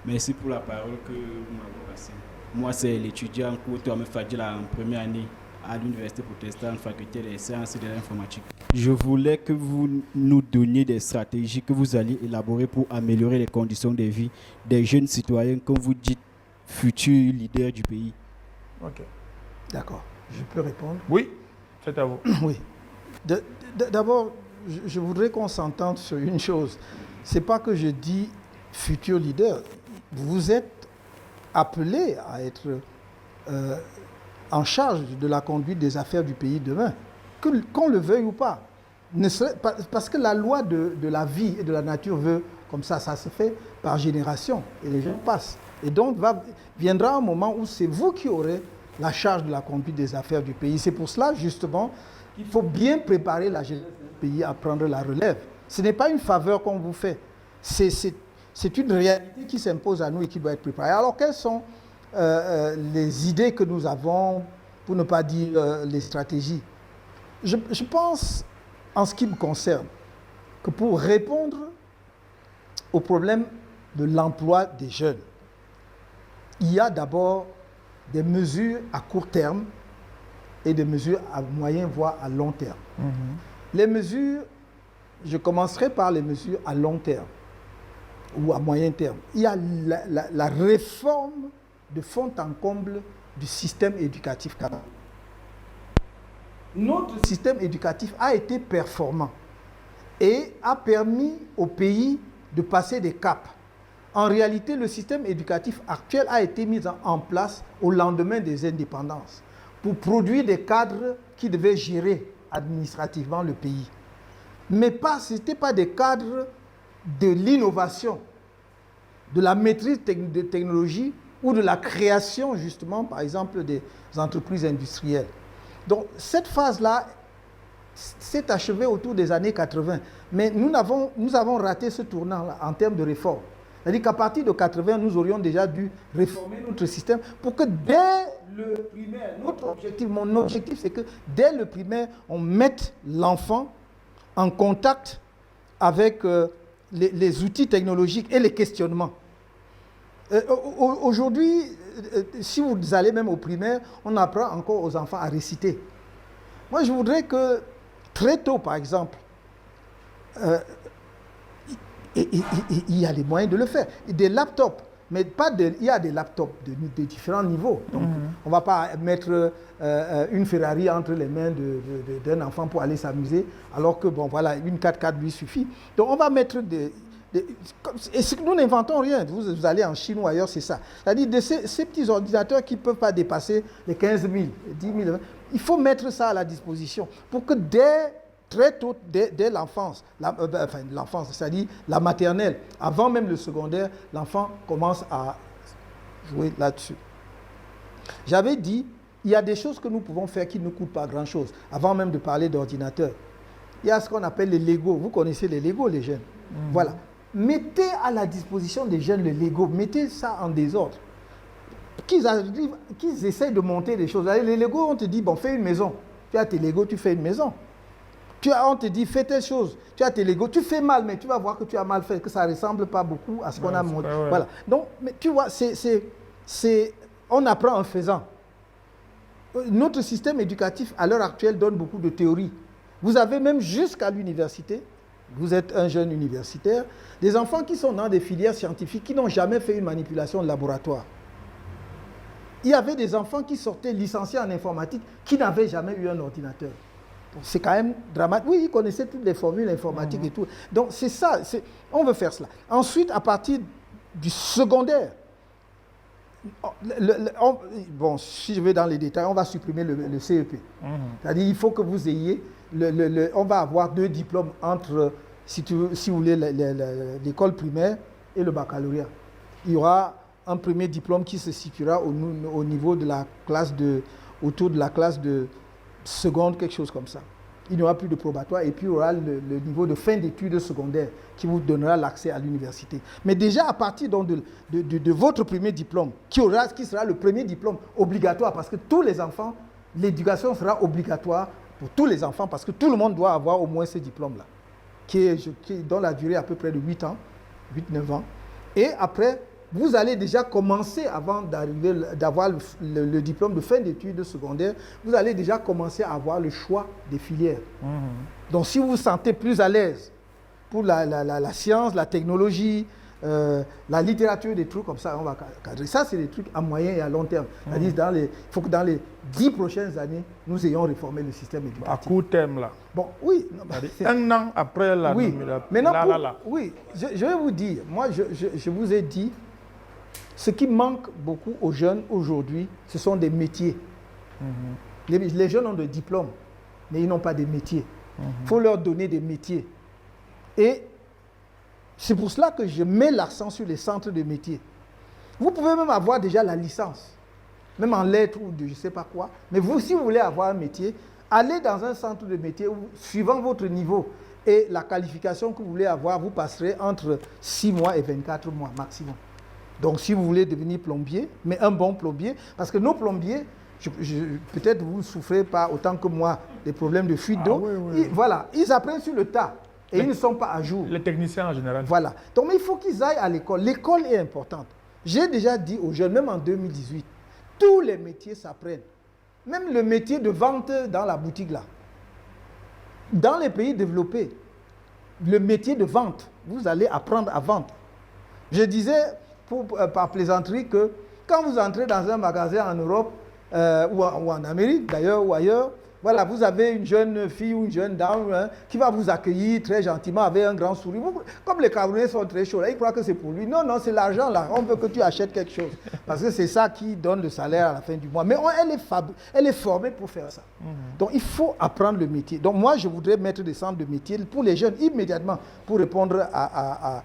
Merci pour la parole que vous m'avez passée. Moi, c'est l'étudiant Koutoame Fadila en première année à l'Université protestante, faculté des sciences et de l'informatique. Je voulais que vous nous donniez des stratégies que vous allez élaborer pour améliorer les conditions de vie des jeunes citoyens, comme vous dites, futurs leaders du pays. Ok. D'accord. Je peux répondre? Oui, c'est à vous. Oui. D'abord, je voudrais qu'on s'entende sur une chose. Ce n'est pas que je dis futur leader. Vous êtes appelé à être en charge de la conduite des affaires du pays demain, qu'on le veuille ou pas. Parce que la loi de la vie et de la nature veut comme ça se fait par génération et les gens passent. Et donc viendra un moment où c'est vous qui aurez la charge de la conduite des affaires du pays. C'est pour cela justement qu'il faut bien préparer la jeunesse du pays à prendre la relève. Ce n'est pas une faveur qu'on vous fait, c'est une réalité qui s'impose à nous et qui doit être préparée. Alors quelles sont les idées que nous avons, pour ne pas dire les stratégies? Je pense, en ce qui me concerne, que pour répondre au problème de l'emploi des jeunes, il y a d'abord des mesures à court terme et des mesures à moyen, voire à long terme. Les mesures, je commencerai par les mesures à long terme ou à moyen terme. Il y a la réforme de fond en comble du système éducatif canadien. Notre système éducatif a été performant et a permis au pays de passer des caps. En réalité, le système éducatif actuel a été mis en place au lendemain des indépendances pour produire des cadres qui devaient gérer administrativement le pays. Mais ce n'étaient pas des cadres de l'innovation, de la maîtrise de technologie ou de la création, justement, par exemple, des entreprises industrielles. Donc, cette phase-là s'est achevée autour des années 80. Mais nous avons raté ce tournant-là en termes de réforme. C'est-à-dire qu'à partir de 80, nous aurions déjà dû réformer notre système pour que dès le primaire, mon objectif, c'est que dès le primaire, on mette l'enfant en contact avec les outils technologiques et les questionnements. Aujourd'hui, si vous allez même au primaire, on apprend encore aux enfants à réciter. Moi, je voudrais que très tôt, par exemple, il y a les moyens de le faire. Des laptops, mais il y a des laptops de différents niveaux. Donc, on ne va pas mettre une Ferrari entre les mains d'un enfant pour aller s'amuser, alors que, bon, voilà, une 4x4 lui suffit. Donc, on va mettre et nous n'inventons rien. Vous allez en Chine ou ailleurs, c'est ça. C'est-à-dire ces petits ordinateurs qui ne peuvent pas dépasser les 15 000, 10 000. Il faut mettre ça à la disposition pour que très tôt, dès l'enfance, l'enfance, c'est-à-dire la maternelle, avant même le secondaire, l'enfant commence à jouer là-dessus. J'avais dit, il y a des choses que nous pouvons faire qui ne coûtent pas grand-chose, avant même de parler d'ordinateur. Il y a ce qu'on appelle les Lego. Vous connaissez les Lego, les jeunes? Voilà. Mettez à la disposition des jeunes le Lego, mettez ça en désordre. Qu'ils essayent de monter des choses. Les Lego, on te dit, bon, fais une maison. Tu as tes Lego, tu fais une maison. On te dit, fais telle chose. Tu as tes Lego, tu fais mal, mais tu vas voir que tu as mal fait, que ça ne ressemble pas beaucoup à ce qu'on a monté. Voilà. Donc, mais tu vois, on apprend en faisant. Notre système éducatif, à l'heure actuelle, donne beaucoup de théories. Vous avez même jusqu'à l'université, vous êtes un jeune universitaire, des enfants qui sont dans des filières scientifiques qui n'ont jamais fait une manipulation de laboratoire. Il y avait des enfants qui sortaient licenciés en informatique qui n'avaient jamais eu un ordinateur. C'est quand même dramatique. Oui, ils connaissaient toutes les formules informatiques et tout. Donc c'est ça, on veut faire cela. Ensuite, à partir du secondaire, bon, si je vais dans les détails, on va supprimer le CEP. C'est-à-dire qu'il faut que vous ayez, on va avoir 2 diplômes entre, si vous voulez, l'école primaire et le baccalauréat. Il y aura un premier diplôme qui se situera au niveau de la classe autour de la classe de seconde, quelque chose comme ça. Il n'y aura plus de probatoire et puis il y aura le niveau de fin d'études secondaires qui vous donnera l'accès à l'université. Mais déjà à partir donc de votre premier diplôme, qui sera le premier diplôme obligatoire, parce que tous les enfants, l'éducation sera obligatoire pour tous les enfants, parce que tout le monde doit avoir au moins ce diplôme-là, dont la durée est à peu près de 8 ans, 8-9 ans. Et après, vous allez déjà commencer, avant d'avoir le diplôme de fin d'études secondaires, vous allez déjà commencer à avoir le choix des filières. Donc si vous vous sentez plus à l'aise pour la science, la technologie, la littérature, des trucs comme ça, on va cadrer. Ça, c'est des trucs à moyen et à long terme. C'est-à-dire, il faut que dans les 10 prochaines années, nous ayons réformé le système éducatif. À court terme, là. Bon, oui. Un an après la oui. nomination. Maintenant, oui, je vais vous dire, moi, je vous ai dit, ce qui manque beaucoup aux jeunes aujourd'hui, ce sont des métiers. Les jeunes ont des diplômes, mais ils n'ont pas de métiers. Il faut leur donner des métiers. Et c'est pour cela que je mets l'accent sur les centres de métiers. Vous pouvez même avoir déjà la licence, même en lettres ou de je ne sais pas quoi. Mais vous, si vous voulez avoir un métier, allez dans un centre de métier où, suivant votre niveau et la qualification que vous voulez avoir, vous passerez entre 6 mois et 24 mois maximum. Donc si vous voulez devenir plombier, mais un bon plombier, parce que nos plombiers, peut-être vous ne souffrez pas autant que moi des problèmes de fuite d'eau. Voilà, ils apprennent sur le tas. Et ils ne sont pas à jour. Les techniciens en général. Voilà. Donc, mais il faut qu'ils aillent à l'école. L'école est importante. J'ai déjà dit aux jeunes, même en 2018, tous les métiers s'apprennent. Même le métier de vente dans la boutique là. Dans les pays développés, le métier de vente, vous allez apprendre à vendre. Je disais, par plaisanterie, que quand vous entrez dans un magasin en Europe, ou en Amérique d'ailleurs, ou ailleurs, voilà, vous avez une jeune fille ou une jeune dame qui va vous accueillir très gentiment avec un grand sourire. Comme les Camerounais sont très chauds, là, ils croient que c'est pour lui. Non, non, c'est l'argent là. On veut que tu achètes quelque chose. Parce que c'est ça qui donne le salaire à la fin du mois. Mais elle est formée pour faire ça. Donc il faut apprendre le métier. Donc moi, je voudrais mettre des centres de métier pour les jeunes immédiatement pour répondre à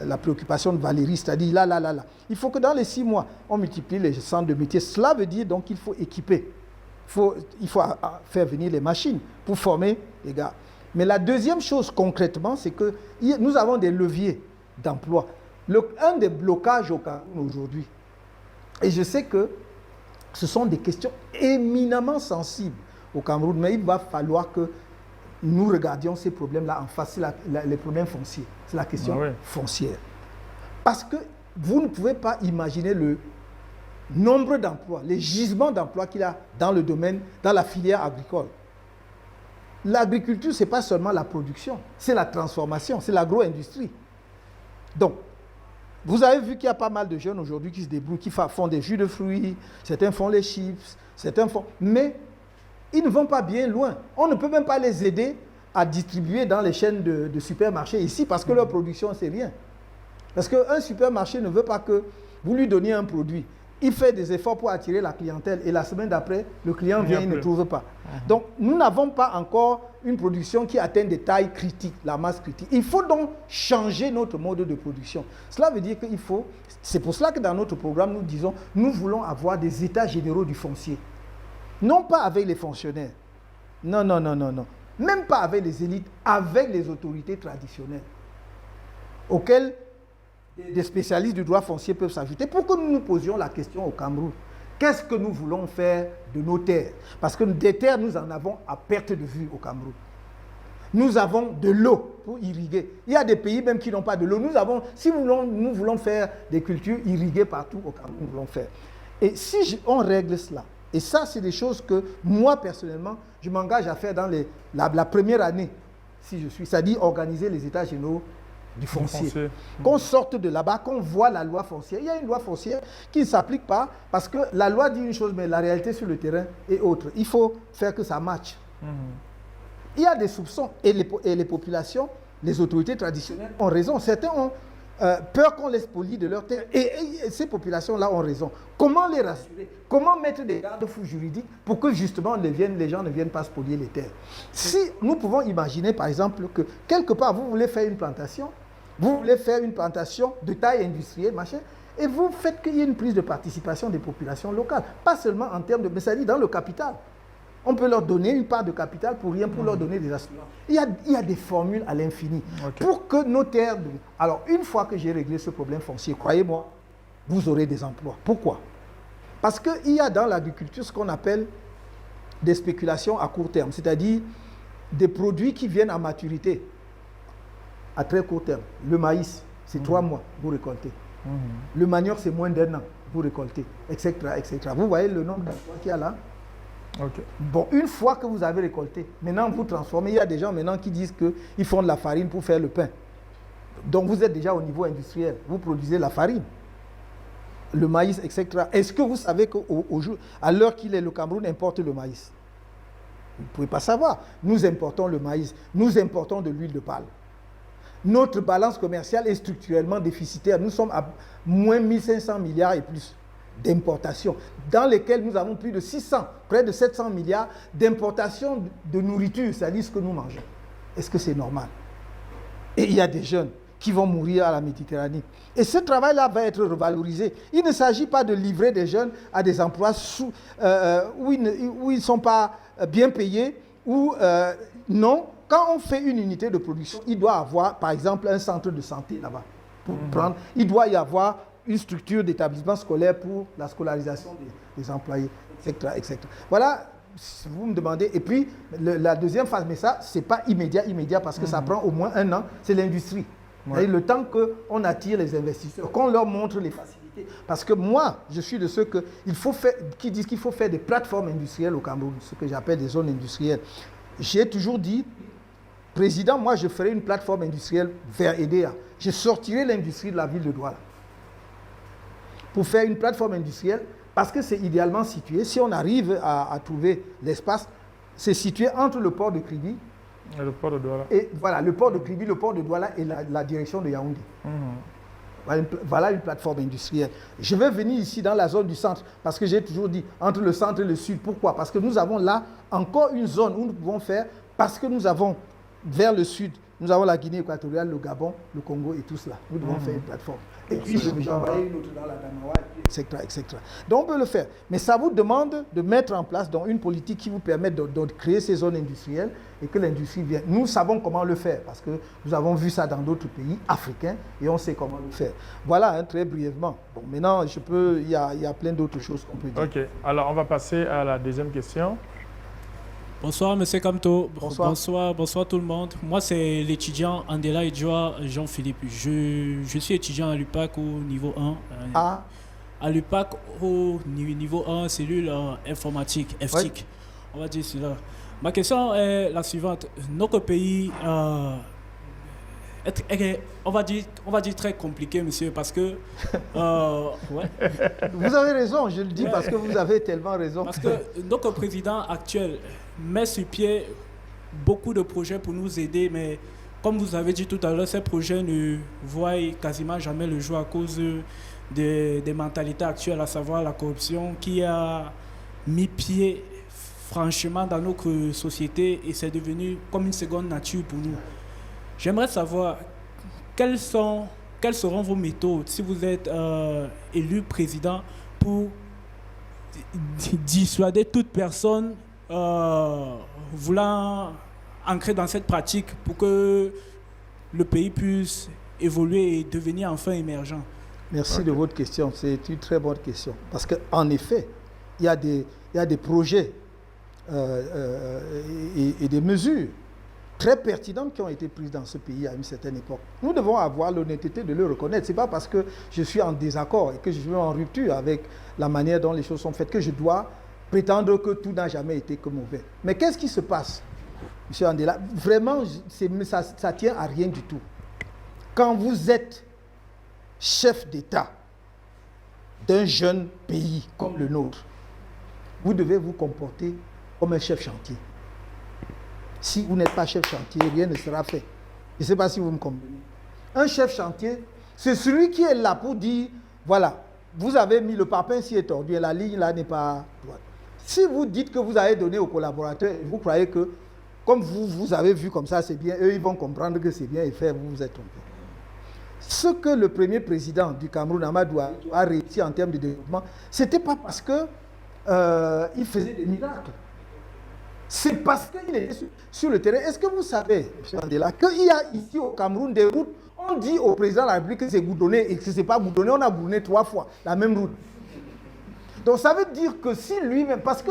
la préoccupation de Valérie, c'est-à-dire là. Il faut que dans les 6 mois, on multiplie les centres de métier. Cela veut dire donc qu'il faut équiper. Il faut faire venir les machines pour former les gars. Mais la deuxième chose concrètement, c'est que nous avons des leviers d'emploi. Un des blocages au Cameroun aujourd'hui, et je sais que ce sont des questions éminemment sensibles au Cameroun, mais il va falloir que nous regardions ces problèmes-là en face, les problèmes fonciers. C'est la question foncière. Parce que vous ne pouvez pas imaginer le nombre d'emplois, les gisements d'emplois qu'il y a dans le domaine, dans la filière agricole. L'agriculture, ce n'est pas seulement la production, c'est la transformation, c'est l'agro-industrie. Donc, vous avez vu qu'il y a pas mal de jeunes aujourd'hui qui se débrouillent, qui font des jus de fruits, certains font les chips, certains font... Mais ils ne vont pas bien loin. On ne peut même pas les aider à distribuer dans les chaînes de supermarchés ici parce que leur production, c'est rien. Parce qu'un supermarché ne veut pas que vous lui donniez un produit. Il fait des efforts pour attirer la clientèle et la semaine d'après, le client vient, il ne trouve pas. Donc, nous n'avons pas encore une production qui atteint des tailles critiques, la masse critique. Il faut donc changer notre mode de production. Cela veut dire qu'il faut... C'est pour cela que dans notre programme, nous disons, nous voulons avoir des états généraux du foncier. Non pas avec les fonctionnaires. Non. Même pas avec les élites, avec les autorités traditionnelles. Auxquelles des spécialistes du droit foncier peuvent s'ajouter pour que nous nous posions la question au Cameroun. Qu'est-ce que nous voulons faire de nos terres? Parce que des terres, nous en avons à perte de vue au Cameroun. Nous avons de l'eau pour irriguer. Il y a des pays même qui n'ont pas de l'eau. Si nous voulons faire des cultures irriguées partout au Cameroun, nous voulons faire. Et si on règle cela, et ça, c'est des choses que moi, personnellement, je m'engage à faire dans la première année, si je suis, c'est-à-dire organiser les états généraux du foncier. Qu'on sorte de là-bas, qu'on voit la loi foncière. Il y a une loi foncière qui ne s'applique pas parce que la loi dit une chose, mais la réalité sur le terrain est autre. Il faut faire que ça matche. Il y a des soupçons et les populations, les autorités traditionnelles ont raison. Certains ont peur qu'on les spolie de leurs terres et ces populations-là ont raison. Comment les rassurer? Comment mettre des garde-fous juridiques pour que justement les gens ne viennent pas spolier les terres? Si nous pouvons imaginer par exemple que quelque part vous voulez faire une plantation, vous voulez faire une plantation de taille industrielle, machin, et vous faites qu'il y ait une prise de participation des populations locales, pas seulement en termes de, mais ça dit dans le capital. On peut leur donner une part de capital pour rien, pour leur donner des assurances. Il y a des formules à l'infini. Pour que nos terres... Alors, une fois que j'ai réglé ce problème foncier, croyez-moi, vous aurez des emplois. Pourquoi? Parce qu'il y a dans l'agriculture ce qu'on appelle des spéculations à court terme, c'est-à-dire des produits qui viennent à maturité à très court terme. Le maïs, c'est 3 mois, vous récoltez. Le manioc, c'est moins d'1 an pour récolter, etc., etc. Vous voyez le nombre d'emplois qu'il y a là? Ok. Bon, une fois que vous avez récolté, maintenant vous transformez. Il y a des gens maintenant qui disent qu'ils font de la farine pour faire le pain. Donc vous êtes déjà au niveau industriel. Vous produisez la farine, le maïs, etc. Est-ce que vous savez qu'à l'heure qu'il est, le Cameroun importe le maïs? Vous ne pouvez pas savoir. Nous importons le maïs, nous importons de l'huile de palme. Notre balance commerciale est structurellement déficitaire. Nous sommes à moins 1500 milliards et plus d'importations, dans lesquelles nous avons plus de 600, près de 700 milliards d'importations de nourriture, c'est-à-dire ce que nous mangeons. Est-ce que c'est normal? Et il y a des jeunes qui vont mourir à la Méditerranée. Et ce travail-là va être revalorisé. Il ne s'agit pas de livrer des jeunes à des emplois où ils ne sont pas bien payés, non. Quand on fait une unité de production, il doit avoir, par exemple, un centre de santé là-bas. Il doit y avoir une structure d'établissement scolaire pour la scolarisation des employés, etc., etc. Voilà, si vous me demandez. Et puis, la deuxième phase, mais ça, ce n'est pas immédiat, parce que ça prend au moins 1 an, c'est l'industrie. Ouais. Le temps qu'on attire les investisseurs, qu'on leur montre les facilités. Parce que moi, je suis de ceux qui disent qu'il faut faire des plateformes industrielles au Cameroun, ce que j'appelle des zones industrielles. J'ai toujours dit, président, moi je ferai une plateforme industrielle vers EDA. Je sortirai l'industrie de la ville de Douala pour faire une plateforme industrielle, parce que c'est idéalement situé. Si on arrive à trouver l'espace, c'est situé entre le port de Kribi et le port de Douala. Et voilà, le port de Kribi, le port de Douala et la direction de Yaoundé. Voilà une plateforme industrielle. Je vais venir ici dans la zone du centre, parce que j'ai toujours dit, entre le centre et le sud. Pourquoi? Parce que nous avons là encore une zone où nous pouvons faire, parce que nous avons vers le sud, nous avons la Guinée équatoriale, le Gabon, le Congo et tout cela. Nous devons faire une plateforme. Et puis, je vais envoyer une autre dans la Damawa, etc., etc. Donc, on peut le faire. Mais ça vous demande de mettre en place donc, une politique qui vous permette de créer ces zones industrielles et que l'industrie vienne. Nous savons comment le faire parce que nous avons vu ça dans d'autres pays africains et on sait comment le faire. Voilà, hein, très brièvement. Bon, maintenant, il y a plein d'autres choses qu'on peut dire. OK. Alors, on va passer à la deuxième question. Bonsoir, M. Kamto. Bonsoir. Bonsoir tout le monde. Moi, c'est l'étudiant Andela Edjoa Jean-Philippe. Je suis étudiant à l'UPAC au niveau 1. À l'UPAC au niveau 1, cellule informatique, FTIC. Oui. On va dire cela. Ma question est la suivante. Notre pays on va dire très compliqué, monsieur, parce que... ouais. Vous avez raison, je le dis parce que vous avez tellement raison. Parce que notre président actuel met sur pied beaucoup de projets pour nous aider, mais comme vous avez dit tout à l'heure, ces projets ne voient quasiment jamais le jour à cause des mentalités actuelles, à savoir la corruption qui a mis pied franchement dans notre société et c'est devenu comme une seconde nature pour nous. J'aimerais savoir quelles seront vos méthodes si vous êtes élu président pour dissuader toute personne voulant ancrer dans cette pratique pour que le pays puisse évoluer et devenir enfin émergent. Merci de votre question. C'est une très bonne question. Parce qu'en effet, il y a des projets et des mesures très pertinentes qui ont été prises dans ce pays à une certaine époque. Nous devons avoir l'honnêteté de le reconnaître. Ce n'est pas parce que je suis en désaccord et que je suis en rupture avec la manière dont les choses sont faites que je dois prétendre que tout n'a jamais été que mauvais. Mais qu'est-ce qui se passe, M. Andela? Vraiment, ça tient à rien du tout. Quand vous êtes chef d'État d'un jeune pays comme le nôtre, vous devez vous comporter comme un chef chantier. Si vous n'êtes pas chef chantier, rien ne sera fait. Je ne sais pas si vous me comprenez. Un chef chantier, c'est celui qui est là pour dire, voilà, vous avez mis le parpaing s'y est tordu et la ligne là n'est pas droite. Si vous dites que vous avez donné aux collaborateurs, vous croyez que, comme vous avez vu comme ça, c'est bien, eux ils vont comprendre que c'est bien et faire, vous vous êtes trompé. Ce que le premier président du Cameroun, Amadou, a réussi en termes de développement, ce n'était pas parce qu'il faisait des miracles. C'est parce qu'il est sur le terrain. Est-ce que vous savez, M. Andela, qu'il y a ici au Cameroun des routes, on dit au président de la République que c'est goudronné et que ce n'est pas goudronné, on a goudronné 3 fois la même route. Donc ça veut dire que si lui-même, parce que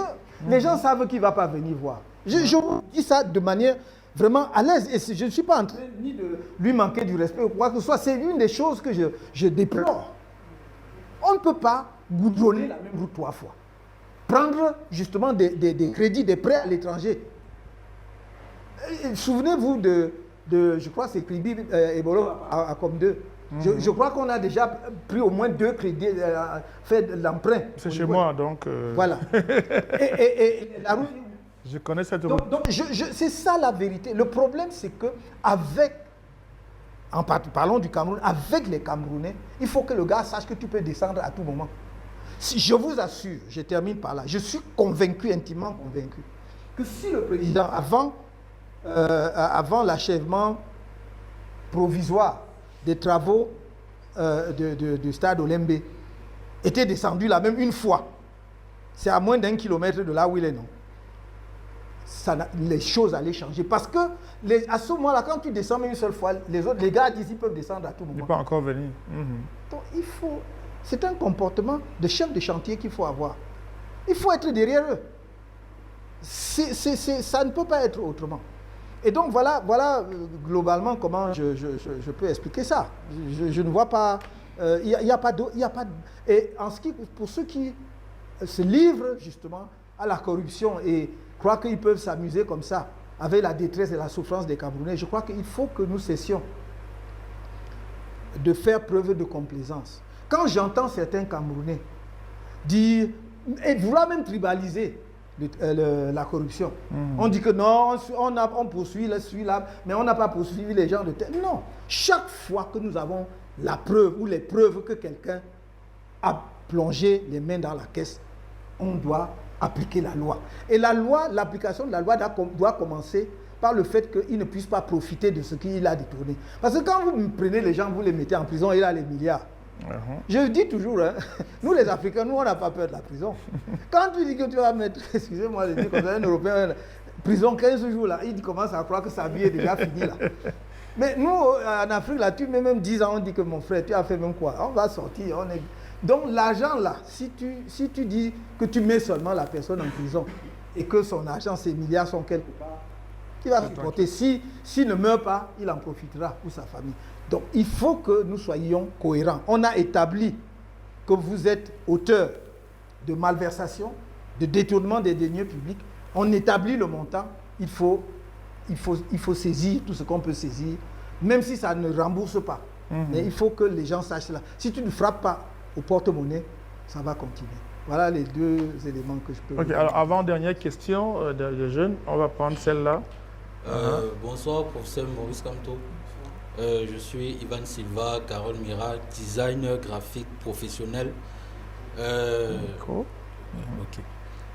les gens savent qu'il ne va pas venir voir. Je vous dis ça de manière vraiment à l'aise et je ne suis pas en train ni de lui manquer du respect ou quoi que ce soit. C'est une des choses que je déplore. ne peut pas goudronner la même route 3 fois. Prendre justement des crédits, des prêts à l'étranger. Souvenez-vous de je crois que c'est Kribi Ebolo à comme 2. Je crois qu'on a déjà pris au moins 2 crédits, fait de l'emprunt. C'est chez moi, donc... Voilà. et la route... Je connais cette route. Donc c'est ça la vérité. Le problème, c'est que parlons du Cameroun, avec les Camerounais, il faut que le gars sache que tu peux descendre à tout moment. Si, je vous assure, je termine par là, je suis convaincu, intimement convaincu, que si le président, avant l'achèvement provisoire des travaux du stade Olembe, était descendu là même une fois, c'est à moins d'1 kilomètre de là où il est, non? Les choses allaient changer. Parce que à ce moment-là, quand tu descends même une seule fois, les gars d'ici peuvent descendre à tout moment. Il n'est pas encore venu. Donc c'est un comportement de chef de chantier qu'il faut avoir. Il faut être derrière eux. Ça ne peut pas être autrement. Et donc voilà globalement comment je peux expliquer ça. Je ne vois pas... Il n'y a pas de... Et pour ceux qui se livrent justement à la corruption et croient qu'ils peuvent s'amuser comme ça, avec la détresse et la souffrance des Camerounais, je crois qu'il faut que nous cessions de faire preuve de complaisance. Quand j'entends certains Camerounais dire, et vouloir même tribaliser la corruption, on dit que non, on poursuit celui-là, mais on n'a pas poursuivi les gens de tel. Non, chaque fois que nous avons la preuve ou les preuves que quelqu'un a plongé les mains dans la caisse, on doit appliquer la loi. Et la loi, l'application de la loi doit commencer par le fait qu'il ne puisse pas profiter de ce qu'il a détourné. Parce que quand vous prenez les gens, vous les mettez en prison, il a les milliards. Je dis toujours, hein, nous les Africains, nous on n'a pas peur de la prison. Quand tu dis que tu vas mettre, excusez-moi de dire comme ça, un Européen, prison 15 jours là, il commence à croire que sa vie est déjà finie là. Mais nous, en Afrique, là, tu mets même 10 ans, on dit que mon frère, tu as fait même quoi? On va sortir, on est... Donc l'argent là, si tu dis que tu mets seulement la personne en prison et que son argent, ses milliards sont quelque part, qui va supporter? S'il ne meurt pas, il en profitera pour sa famille. Donc il faut que nous soyons cohérents. On a établi que vous êtes auteur de malversation, de détournement des deniers publics. On établit le montant. Il faut saisir tout ce qu'on peut saisir, même si ça ne rembourse pas. Mais il faut que les gens sachent cela. Si tu ne frappes pas au porte-monnaie, ça va continuer. Voilà les 2 éléments que je peux vous dire. Alors avant-dernière question des jeunes, on va prendre celle-là. Bonsoir, professeur Maurice Kamto. Je suis Ivan Silva, Carole Mira, designer graphique professionnel.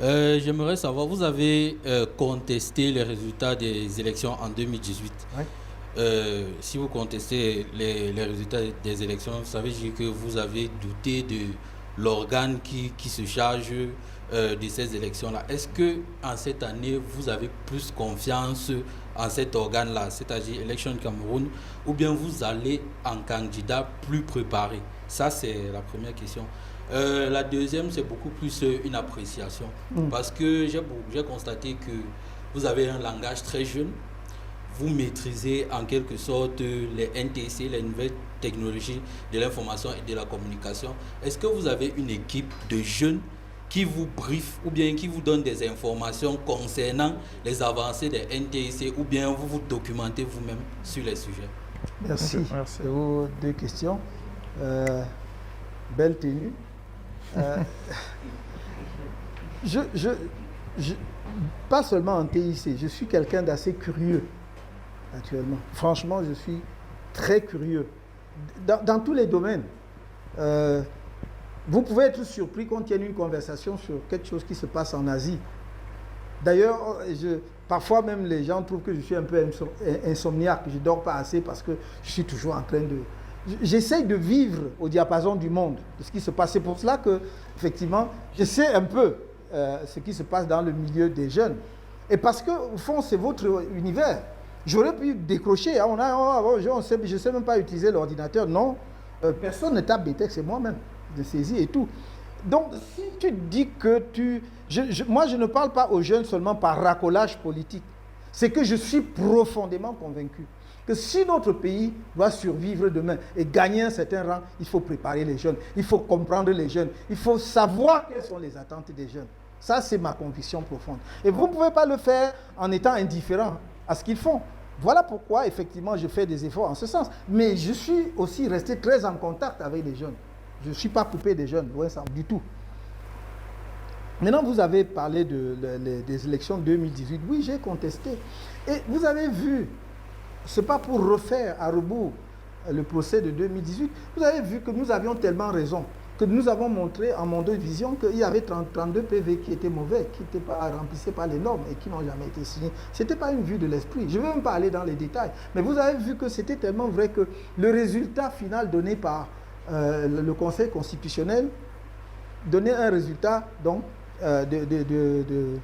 J'aimerais savoir, vous avez contesté les résultats des élections en 2018. Oui. Si vous contestez les résultats des élections, ça veut dire que vous avez douté de l'organe qui se charge de ces élections-là. Est-ce qu'en cette année, vous avez plus confiance en cet organe-là, c'est-à-dire Election Cameroun, ou bien vous allez en candidat plus préparé? Ça, c'est la première question. La deuxième, c'est beaucoup plus une appréciation. Parce que j'ai constaté que vous avez un langage très jeune. Vous maîtrisez en quelque sorte les NTC, les nouvelles technologies de l'information et de la communication. Est-ce que vous avez une équipe de jeunes qui vous brief ou bien qui vous donne des informations concernant les avancées des NTC, ou bien vous vous documentez vous-même sur les sujets? Merci. Merci. Vos 2 questions. Belle tenue. Pas seulement en TIC, je suis quelqu'un d'assez curieux actuellement. Franchement, je suis très curieux dans tous les domaines. Vous pouvez être surpris qu'on tienne une conversation sur quelque chose qui se passe en Asie. D'ailleurs, parfois même les gens trouvent que je suis un peu insomniaque, je ne dors pas assez parce que je suis toujours en train de... J'essaye de vivre au diapason du monde, de ce qui se passe. C'est pour cela que, effectivement, je sais un peu ce qui se passe dans le milieu des jeunes. Et parce qu'au fond, c'est votre univers. J'aurais pu décrocher. Je ne sais même pas utiliser l'ordinateur. Non, personne ne tape des textes, c'est moi-même, de saisir et tout. Donc, si tu dis que moi, je ne parle pas aux jeunes seulement par racolage politique. C'est que je suis profondément convaincu que si notre pays doit survivre demain et gagner un certain rang, il faut préparer les jeunes, il faut comprendre les jeunes, il faut savoir quelles sont les attentes des jeunes. Ça, c'est ma conviction profonde. Et vous ne pouvez pas le faire en étant indifférent à ce qu'ils font. Voilà pourquoi, effectivement, je fais des efforts en ce sens. Mais je suis aussi resté très en contact avec les jeunes. Je ne suis pas coupé des jeunes, loin ça, du tout. Maintenant, vous avez parlé des élections 2018. Oui, j'ai contesté. Et vous avez vu, ce n'est pas pour refaire à rebours le procès de 2018, vous avez vu que nous avions tellement raison, que nous avons montré en Mondo Vision qu'il y avait 32 PV qui étaient mauvais, qui n'étaient pas remplissaient pas les normes et qui n'ont jamais été signés. Ce n'était pas une vue de l'esprit. Je ne vais même pas aller dans les détails. Mais vous avez vu que c'était tellement vrai que le résultat final donné par le Conseil constitutionnel donnait un résultat donc, de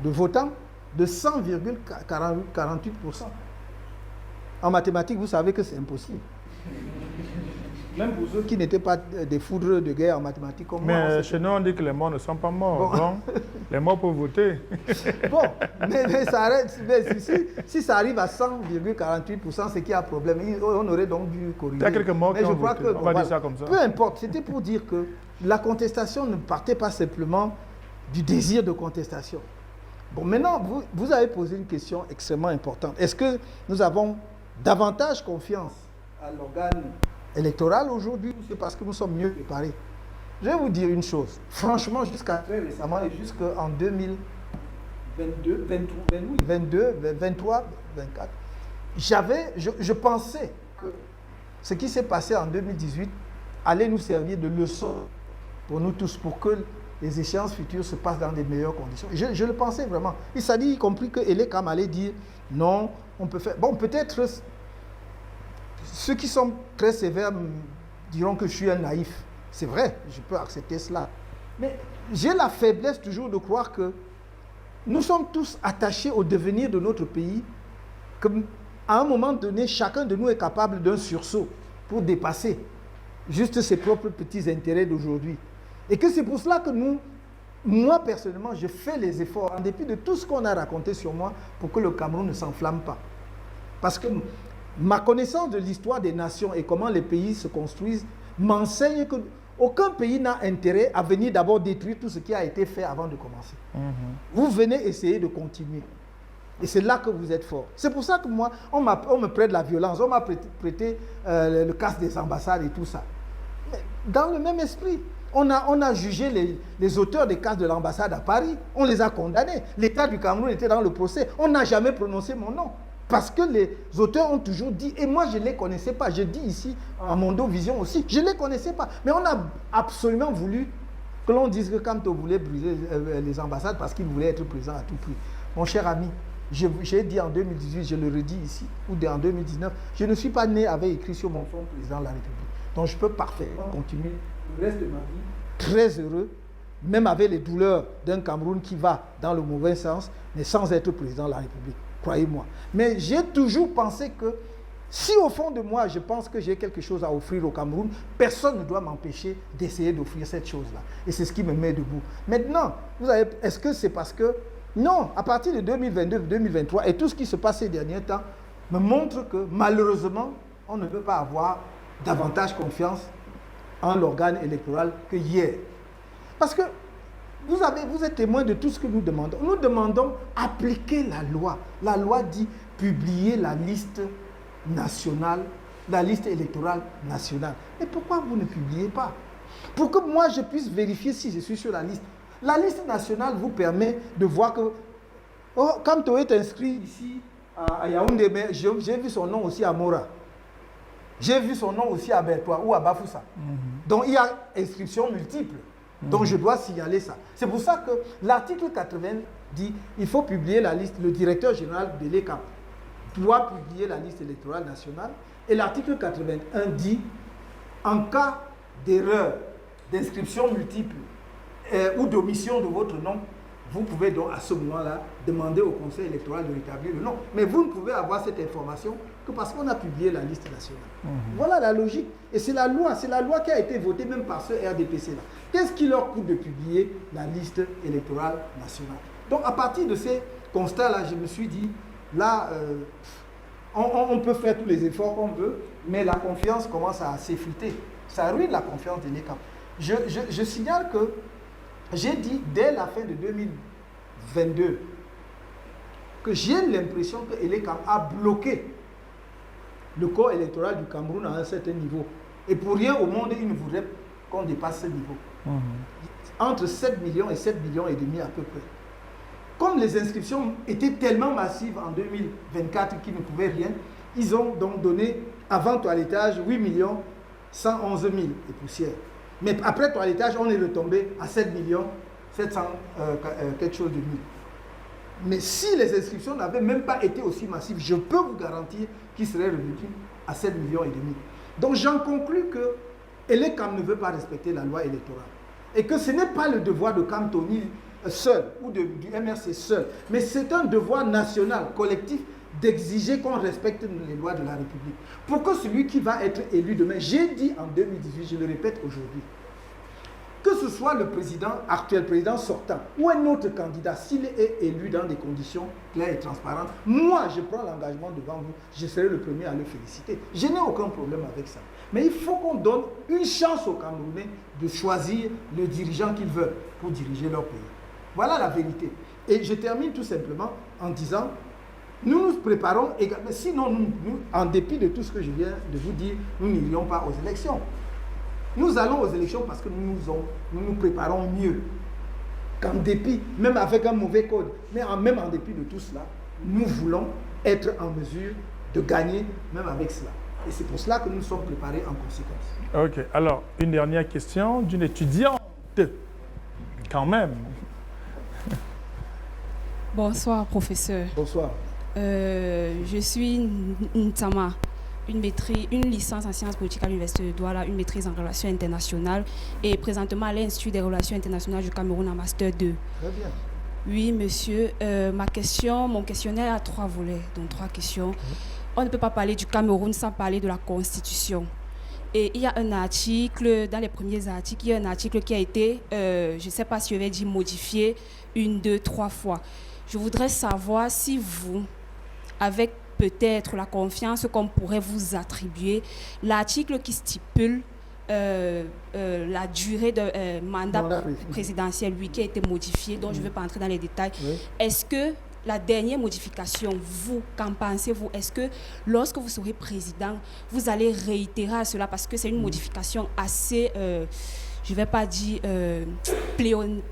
votants de 100,48%. En mathématiques, vous savez que c'est impossible. Même pour ceux qui n'étaient pas des foudres de guerre en mathématiques comme moi. Mais chez nous, on dit que les morts ne sont pas morts. Bon. Donc, les morts peuvent voter. Bon, mais ça arrête. Mais si ça arrive à 100,48%, c'est qu'il y a un problème. On aurait donc dû corriger. Il y a quelques morts qui ont voté. On va dire ça comme ça. Peu importe, c'était pour dire que la contestation ne partait pas simplement du désir de contestation. Bon, maintenant, vous avez posé une question extrêmement importante. Est-ce que nous avons davantage confiance à l'organe électoral aujourd'hui ou c'est parce que nous sommes mieux préparés? Je vais vous dire une chose. Franchement, jusqu'à très récemment et jusqu'en 2022, 23, 24, je pensais que ce qui s'est passé en 2018 allait nous servir de leçon pour nous tous, pour que les échéances futures se passent dans des meilleures conditions. Je le pensais vraiment. Il s'est dit, y compris que Elekam allait dire, non, on peut faire... Bon, peut-être ceux qui sont très sévères diront que je suis un naïf. C'est vrai, je peux accepter cela. Mais j'ai la faiblesse toujours de croire que nous sommes tous attachés au devenir de notre pays, qu'à un moment donné, chacun de nous est capable d'un sursaut pour dépasser juste ses propres petits intérêts d'aujourd'hui. Et que c'est pour cela que moi personnellement, je fais les efforts, en dépit de tout ce qu'on a raconté sur moi, pour que le Cameroun ne s'enflamme pas. Parce que ma connaissance de l'histoire des nations et comment les pays se construisent m'enseigne qu'aucun pays n'a intérêt à venir d'abord détruire tout ce qui a été fait avant de commencer. Vous venez essayer de continuer. Et c'est là que vous êtes fort. C'est pour ça que moi, on me prête la violence, on m'a prêté le casse des ambassades et tout ça. Mais dans le même esprit, on a jugé les auteurs des cas de l'ambassade à Paris. On les a condamnés. L'État du Cameroun était dans le procès. On n'a jamais prononcé mon nom. Parce que les auteurs ont toujours dit, et moi je ne les connaissais pas. Je dis ici, en Mondo Vision aussi, je ne les connaissais pas. Mais on a absolument voulu que l'on dise que Kamto voulait briser les ambassades parce qu'il voulait être présent à tout prix. Mon cher ami, j'ai dit en 2018, je le redis ici, ou en 2019, je ne suis pas né avec écrit sur mon front président de la République. Donc je peux parfaitement continuer le reste de ma vie très heureux, même avec les douleurs d'un Cameroun qui va dans le mauvais sens, mais sans être président de la République, croyez-moi. Mais j'ai toujours pensé que si au fond de moi, je pense que j'ai quelque chose à offrir au Cameroun, personne ne doit m'empêcher d'essayer d'offrir cette chose-là. Et c'est ce qui me met debout. Maintenant, est-ce que c'est parce que... Non, à partir de 2022-2023, et tout ce qui se passe ces derniers temps, me montre que malheureusement, on ne peut pas avoir davantage confiance en l'organe électoral que hier. Parce que vous êtes témoin de tout ce que nous demandons. Nous demandons appliquer la loi. La loi dit publier la liste nationale, la liste électorale nationale. Et pourquoi vous ne publiez pas? Pour que moi je puisse vérifier si je suis sur la liste. La liste nationale vous permet de voir que, quand tu es inscrit ici à Yaoundé, mais j'ai vu son nom aussi à Mora. J'ai vu son nom aussi à Bertois ou à Bafoussa. Donc il y a inscription multiple. Donc je dois signaler ça. C'est pour ça que l'article 80 dit il faut publier la liste. Le directeur général de l'ECAP doit publier la liste électorale nationale. Et l'article 81 dit en cas d'erreur, d'inscription multiple ou d'omission de votre nom, vous pouvez donc à ce moment-là demander au Conseil électoral de rétablir le nom. Mais vous ne pouvez avoir cette information que parce qu'on a publié la liste nationale. Voilà la logique. Et c'est la loi qui a été votée même par ce RDPC-là. Qu'est-ce qui leur coûte de publier la liste électorale nationale? Donc à partir de ces constats-là, je me suis dit, là, On peut faire tous les efforts qu'on veut, mais la confiance commence à s'effriter. Ça ruine la confiance de l'ECAM. Je signale que j'ai dit dès la fin de 2022 que j'ai l'impression que l'ECAM a bloqué le corps électoral du Cameroun à un certain niveau. Et pour rien au monde, il ne voudrait qu'on dépasse ce niveau. Entre 7 millions et 7 millions et demi à peu près. Comme les inscriptions étaient tellement massives en 2024 qu'ils ne pouvaient rien, ils ont donc donné, avant toilettage, 8 millions 111 000 et poussières. Mais après toilettage, on est retombé à 7 millions 700 quelque chose de mille. Mais si les inscriptions n'avaient même pas été aussi massives, je peux vous garantir qu'ils seraient revenus à 7 millions et demi. Donc j'en conclus que l'ECAM ne veut pas respecter la loi électorale. Et que ce n'est pas le devoir de Cantoni seul ou du MRC seul, mais c'est un devoir national, collectif, d'exiger qu'on respecte les lois de la République. Pour que celui qui va être élu demain, j'ai dit en 2018, je le répète aujourd'hui, que ce soit le président actuel, président sortant, ou un autre candidat, s'il est élu dans des conditions claires et transparentes, moi je prends l'engagement devant vous, je serai le premier à le féliciter. Je n'ai aucun problème avec ça. Mais il faut qu'on donne une chance aux Camerounais de choisir le dirigeant qu'ils veulent pour diriger leur pays. Voilà la vérité. Et je termine tout simplement en disant, nous nous préparons également, sinon nous, en dépit de tout ce que je viens de vous dire, nous n'irions pas aux élections. Nous allons aux élections parce que nous nous préparons mieux qu'en dépit, même avec un mauvais code, mais même en dépit de tout cela, nous voulons être en mesure de gagner même avec cela. Et c'est pour cela que nous sommes préparés en conséquence. Ok, alors une dernière question d'une étudiante, quand même. Bonsoir, professeur. Bonsoir. Je suis Ntama, une licence en sciences politiques à l'Université de Douala, une maîtrise en relations internationales et présentement à l'Institut des relations internationales du Cameroun en Master 2. Très bien. Oui, monsieur. Mon questionnaire a 3 volets, donc 3 questions. On ne peut pas parler du Cameroun sans parler de la Constitution. Et il y a un article, dans les premiers articles, il y a un article qui a été, je ne sais pas si je vais dire modifié 1, 2, 3 fois. Je voudrais savoir si vous, avec peut-être la confiance qu'on pourrait vous attribuer, l'article qui stipule la durée de mandat présidentiel, lui, qui a été modifié, dont je ne vais pas entrer dans les détails. Oui. Est-ce que la dernière modification, vous, qu'en pensez-vous? Est-ce que lorsque vous serez président, vous allez réitérer à cela? Parce que c'est une modification assez, je ne vais pas dire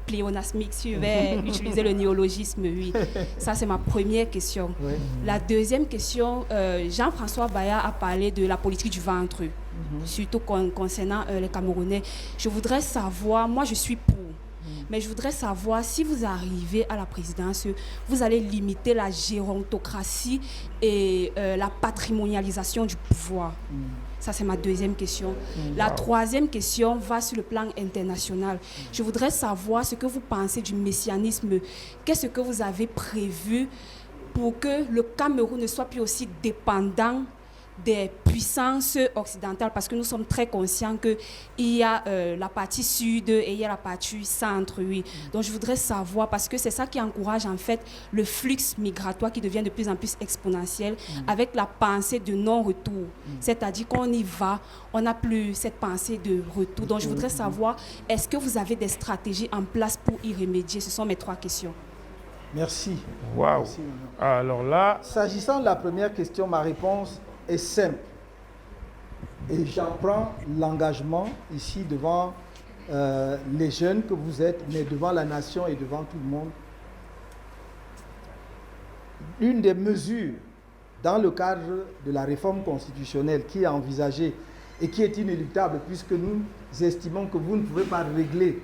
pléonasmique, si je vais utiliser le néologisme, oui. Ça, c'est ma première question. Oui. La deuxième question, Jean-François Baya a parlé de la politique du ventre, surtout concernant les Camerounais. Je voudrais savoir, moi je suis pour, mais je voudrais savoir si vous arrivez à la présidence, vous allez limiter la gérontocratie et la patrimonialisation du pouvoir. Ça, c'est ma deuxième question. La troisième question va sur le plan international. Je voudrais savoir ce que vous pensez du messianisme. Qu'est-ce que vous avez prévu pour que le Cameroun ne soit plus aussi dépendant des puissances occidentales, parce que nous sommes très conscients qu'il y a la partie sud et il y a la partie centre, oui. Donc je voudrais savoir, parce que c'est ça qui encourage en fait le flux migratoire qui devient de plus en plus exponentiel, avec la pensée de non-retour. C'est-à-dire qu'on y va, on n'a plus cette pensée de retour. Donc je voudrais savoir, est-ce que vous avez des stratégies en place pour y remédier? Ce sont mes 3 questions. Merci. Waouh. Merci. Alors là... S'agissant de la première question, ma réponse est simple. Et j'en prends l'engagement ici devant les jeunes que vous êtes, mais devant la nation et devant tout le monde. Une des mesures dans le cadre de la réforme constitutionnelle qui est envisagée et qui est inéluctable, puisque nous estimons que vous ne pouvez pas régler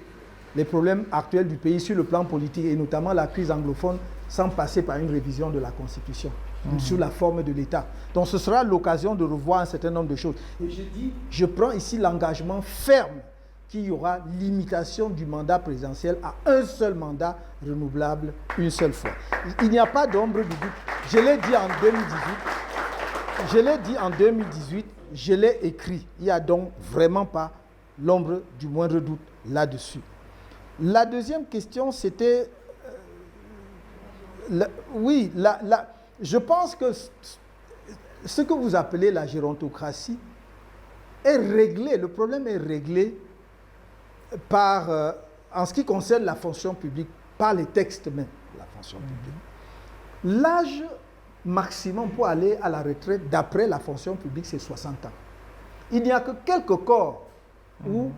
les problèmes actuels du pays sur le plan politique et notamment la crise anglophone sans passer par une révision de la Constitution sur la forme de l'État. Donc ce sera l'occasion de revoir un certain nombre de choses. Et je dis, je prends ici l'engagement ferme qu'il y aura limitation du mandat présidentiel à un seul mandat renouvelable une seule fois. Il n'y a pas d'ombre de doute. Je l'ai dit en 2018, je l'ai écrit. Il n'y a donc vraiment pas l'ombre du moindre doute là-dessus. La deuxième question, c'était... je pense que ce que vous appelez la gérontocratie est réglé, le problème est réglé par, en ce qui concerne la fonction publique, par les textes même de la fonction publique. L'âge maximum pour aller à la retraite d'après la fonction publique, c'est 60 ans. Il n'y a que quelques corps où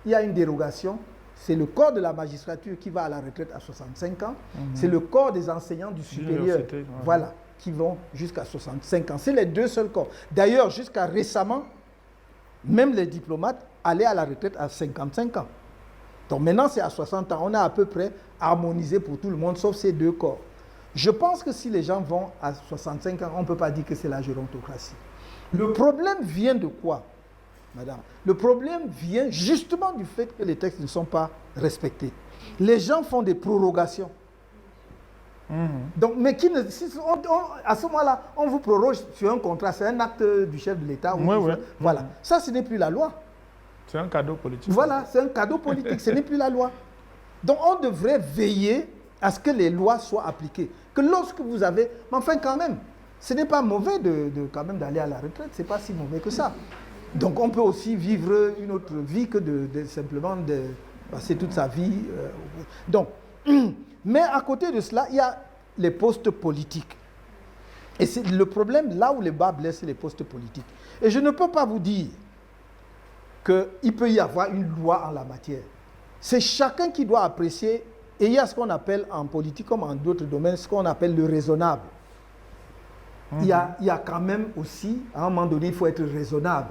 il y a une dérogation. C'est le corps de la magistrature qui va à la retraite à 65 ans. C'est le corps des enseignants du supérieur, voilà, qui vont jusqu'à 65 ans. C'est les deux seuls corps. D'ailleurs, jusqu'à récemment, même les diplomates allaient à la retraite à 55 ans. Donc maintenant, c'est à 60 ans. On a à peu près harmonisé pour tout le monde, sauf ces deux corps. Je pense que si les gens vont à 65 ans, on ne peut pas dire que c'est la gérontocratie. Le problème vient de quoi, madame? Le problème vient justement du fait que les textes ne sont pas respectés. Les gens font des prorogations. Donc, mais à ce moment-là, on vous proroge sur un contrat, c'est un acte du chef de l'État. Voilà. Ça, ce n'est plus la loi. C'est un cadeau politique. Voilà, c'est un cadeau politique, ce n'est plus la loi. Donc, on devrait veiller à ce que les lois soient appliquées. Que lorsque vous avez... Mais enfin, quand même, ce n'est pas mauvais quand même d'aller à la retraite, ce n'est pas si mauvais que ça. Donc, on peut aussi vivre une autre vie que simplement de passer toute sa vie. Donc, mais à côté de cela, il y a les postes politiques. Et c'est le problème, là où les bas blessent, c'est les postes politiques. Et je ne peux pas vous dire qu'il peut y avoir une loi en la matière. C'est chacun qui doit apprécier, et il y a ce qu'on appelle en politique comme en d'autres domaines, ce qu'on appelle le raisonnable. Il y a quand même aussi, à un moment donné, il faut être raisonnable.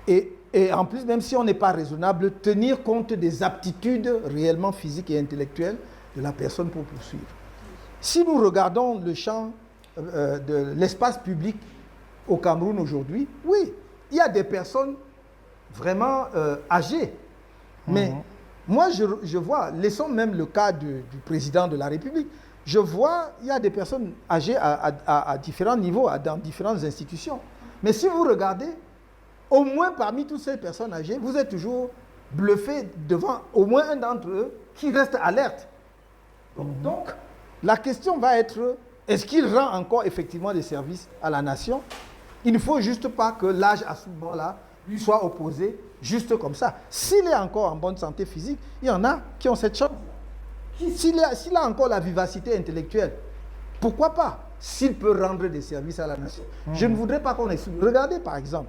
Et en plus, même si on n'est pas raisonnable, tenir compte des aptitudes réellement physiques et intellectuelles de la personne pour poursuivre. Si nous regardons le champ de l'espace public au Cameroun aujourd'hui, oui, il y a des personnes vraiment âgées. Mais moi, je vois, laissons même le cas du président de la République, je vois, il y a des personnes âgées à différents niveaux, dans différentes institutions. Mais si vous regardez, au moins parmi toutes ces personnes âgées, vous êtes toujours bluffé devant au moins un d'entre eux qui reste alerte. Donc, la question va être, est-ce qu'il rend encore effectivement des services à la nation? Il ne faut juste pas que l'âge à ce moment-là lui soit opposé, juste comme ça. S'il est encore en bonne santé physique, il y en a qui ont cette chance. S'il a encore la vivacité intellectuelle, pourquoi pas? S'il peut rendre des services à la nation. Je ne voudrais pas qu'on exclue. Regardez par exemple,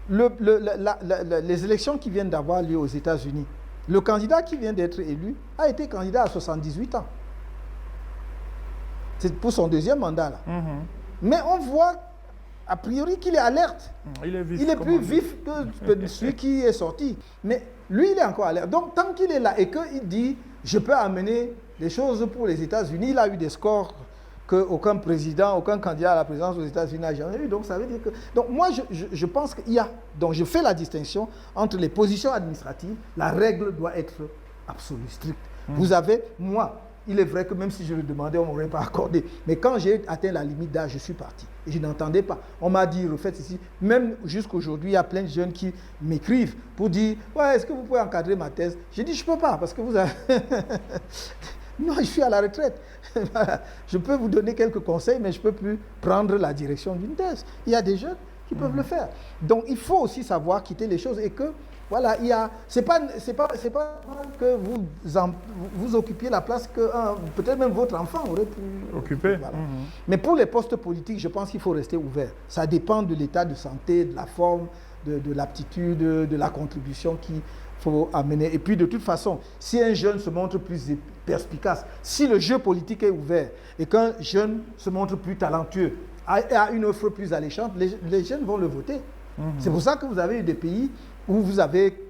les élections qui viennent d'avoir lieu aux États-Unis. Le candidat qui vient d'être élu a été candidat à 78 ans. C'est pour son deuxième mandat, là. Mais on voit, a priori, qu'il est alerte. Il est vif. Il est plus vif que celui qui est sorti. Mais lui, il est encore alerte. Donc, tant qu'il est là et qu'il dit, je peux amener des choses pour les États-Unis, il a eu des scores qu'aucun président, aucun candidat à la présidence aux États-Unis n'a jamais eu. Donc, ça veut dire que... Donc, moi, je pense qu'il y a... Donc, je fais la distinction entre les positions administratives. La règle doit être absolue, stricte. Vous avez... Moi, il est vrai que même si je le demandais, on ne m'aurait pas accordé. Mais quand j'ai atteint la limite d'âge, je suis parti. Et je n'entendais pas. On m'a dit, refaites ceci. Même jusqu'aujourd'hui, il y a plein de jeunes qui m'écrivent pour dire, ouais, est-ce que vous pouvez encadrer ma thèse? J'ai dit, je ne peux pas, parce que vous avez... Non, je suis à la retraite. Je peux vous donner quelques conseils, mais je ne peux plus prendre la direction d'une thèse. Il y a des jeunes qui peuvent le faire. Donc, il faut aussi savoir quitter les choses et que, voilà, il y a... C'est pas que vous occupiez la place que peut-être même votre enfant aurait pu occuper. Voilà. Mais pour les postes politiques, je pense qu'il faut rester ouvert. Ça dépend de l'état de santé, de la forme, de l'aptitude, de la contribution qu'il faut amener. Et puis, de toute façon, si un jeune se montre plus perspicace, si le jeu politique est ouvert et qu'un jeune se montre plus talentueux, a une offre plus alléchante, les jeunes vont le voter. C'est pour ça que vous avez eu des pays où vous avez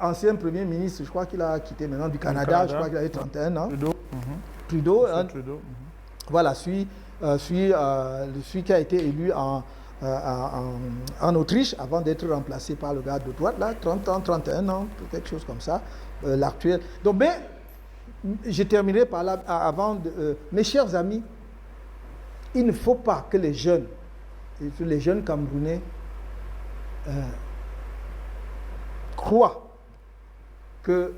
ancien Premier ministre, je crois qu'il a quitté maintenant du Canada, je crois qu'il avait 31 ans. Trudeau. Voilà, celui qui a été élu en Autriche avant d'être remplacé par le gars de droite, là, 30 ans, 31 ans, quelque chose comme ça, l'actuel. Donc, mais je terminerai par là, mes chers amis, il ne faut pas que les jeunes Camerounais croient que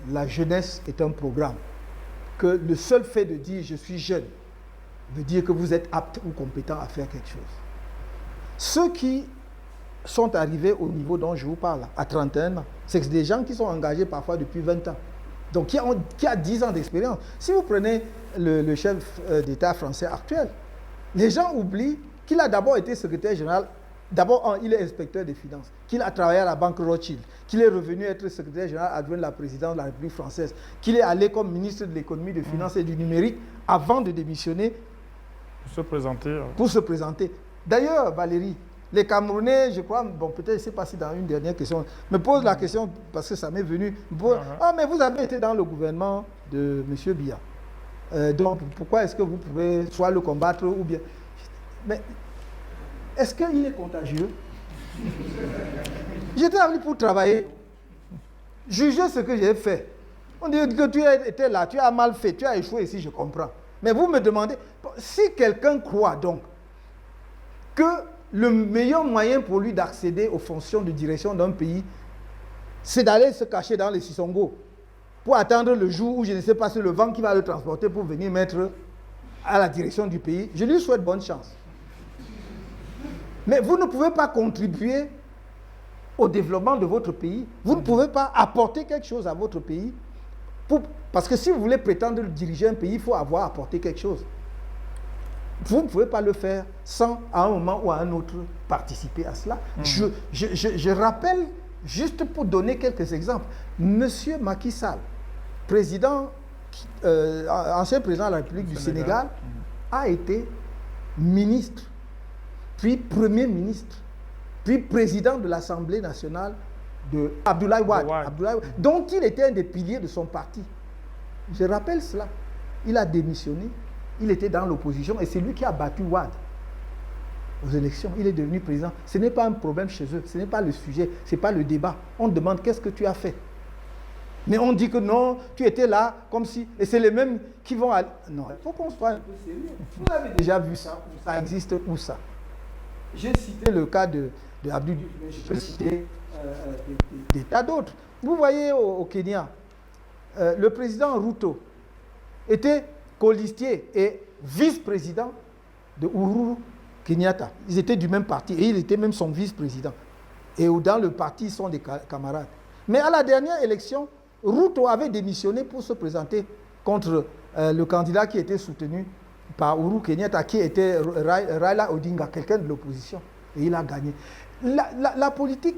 la jeunesse est un programme, que le seul fait de dire je suis jeune veut dire que vous êtes apte ou compétent à faire quelque chose. Ceux qui sont arrivés au niveau dont je vous parle, à 31 ans, c'est des gens qui sont engagés parfois depuis 20 ans. Donc, qui a 10 ans d'expérience. Si vous prenez le chef d'État français actuel, les gens oublient qu'il a d'abord été secrétaire général. D'abord, il est inspecteur des finances, qu'il a travaillé à la Banque Rothschild, qu'il est revenu être secrétaire général adjoint de la présidence de la République française, qu'il est allé comme ministre de l'économie, des finances et du numérique avant de démissionner pour se présenter. D'ailleurs, Valérie, les Camerounais, je crois, bon, peut-être, je ne sais pas si dans une dernière question, me pose la question, parce que ça m'est venu, mais vous avez été dans le gouvernement de M. Biya. Donc, pourquoi est-ce que vous pouvez soit le combattre ou bien... Mais est-ce qu'il est contagieux? J'étais venu pour travailler, juger ce que j'ai fait. On dit que tu étais là, tu as mal fait, tu as échoué ici, je comprends. Mais vous me demandez, si quelqu'un croit donc que le meilleur moyen pour lui d'accéder aux fonctions de direction d'un pays, c'est d'aller se cacher dans les Sissongo pour attendre le jour où je ne sais pas si le vent qui va le transporter pour venir mettre à la direction du pays, je lui souhaite bonne chance. Mais vous ne pouvez pas contribuer au développement de votre pays. Vous ne pouvez pas apporter quelque chose à votre pays. Parce que si vous voulez prétendre diriger un pays, il faut avoir apporté quelque chose. Vous ne pouvez pas le faire sans, à un moment ou à un autre, participer à cela. Je rappelle, juste pour donner quelques exemples, M. Macky Sall, ancien président de la République du Sénégal, a été ministre, puis Premier ministre, puis président de l'Assemblée nationale de Abdoulaye Wade, dont il était un des piliers de son parti. Je rappelle cela. Il a démissionné, il était dans l'opposition et c'est lui qui a battu Wade aux élections. Il est devenu président. Ce n'est pas un problème chez eux, ce n'est pas le sujet, ce n'est pas le débat. On demande qu'est-ce que tu as fait. Mais on dit que non, tu étais là, comme si... Et c'est les mêmes qui vont... Non, il faut qu'on soit un peu sérieux. Vous avez déjà vu ça, où ça existe, où ça. J'ai cité le cas de Abdou Diouf, mais je peux citer des tas d'autres. Vous voyez au Kenya, le président Ruto était colistier et vice-président de Uhuru Kenyatta. Ils étaient du même parti et il était même son vice-président. Et dans le parti, ils sont des camarades. Mais à la dernière élection, Ruto avait démissionné pour se présenter contre le candidat qui était soutenu par Uhuru Kenyatta, qui était Raila Odinga, quelqu'un de l'opposition. Et il a gagné. La politique,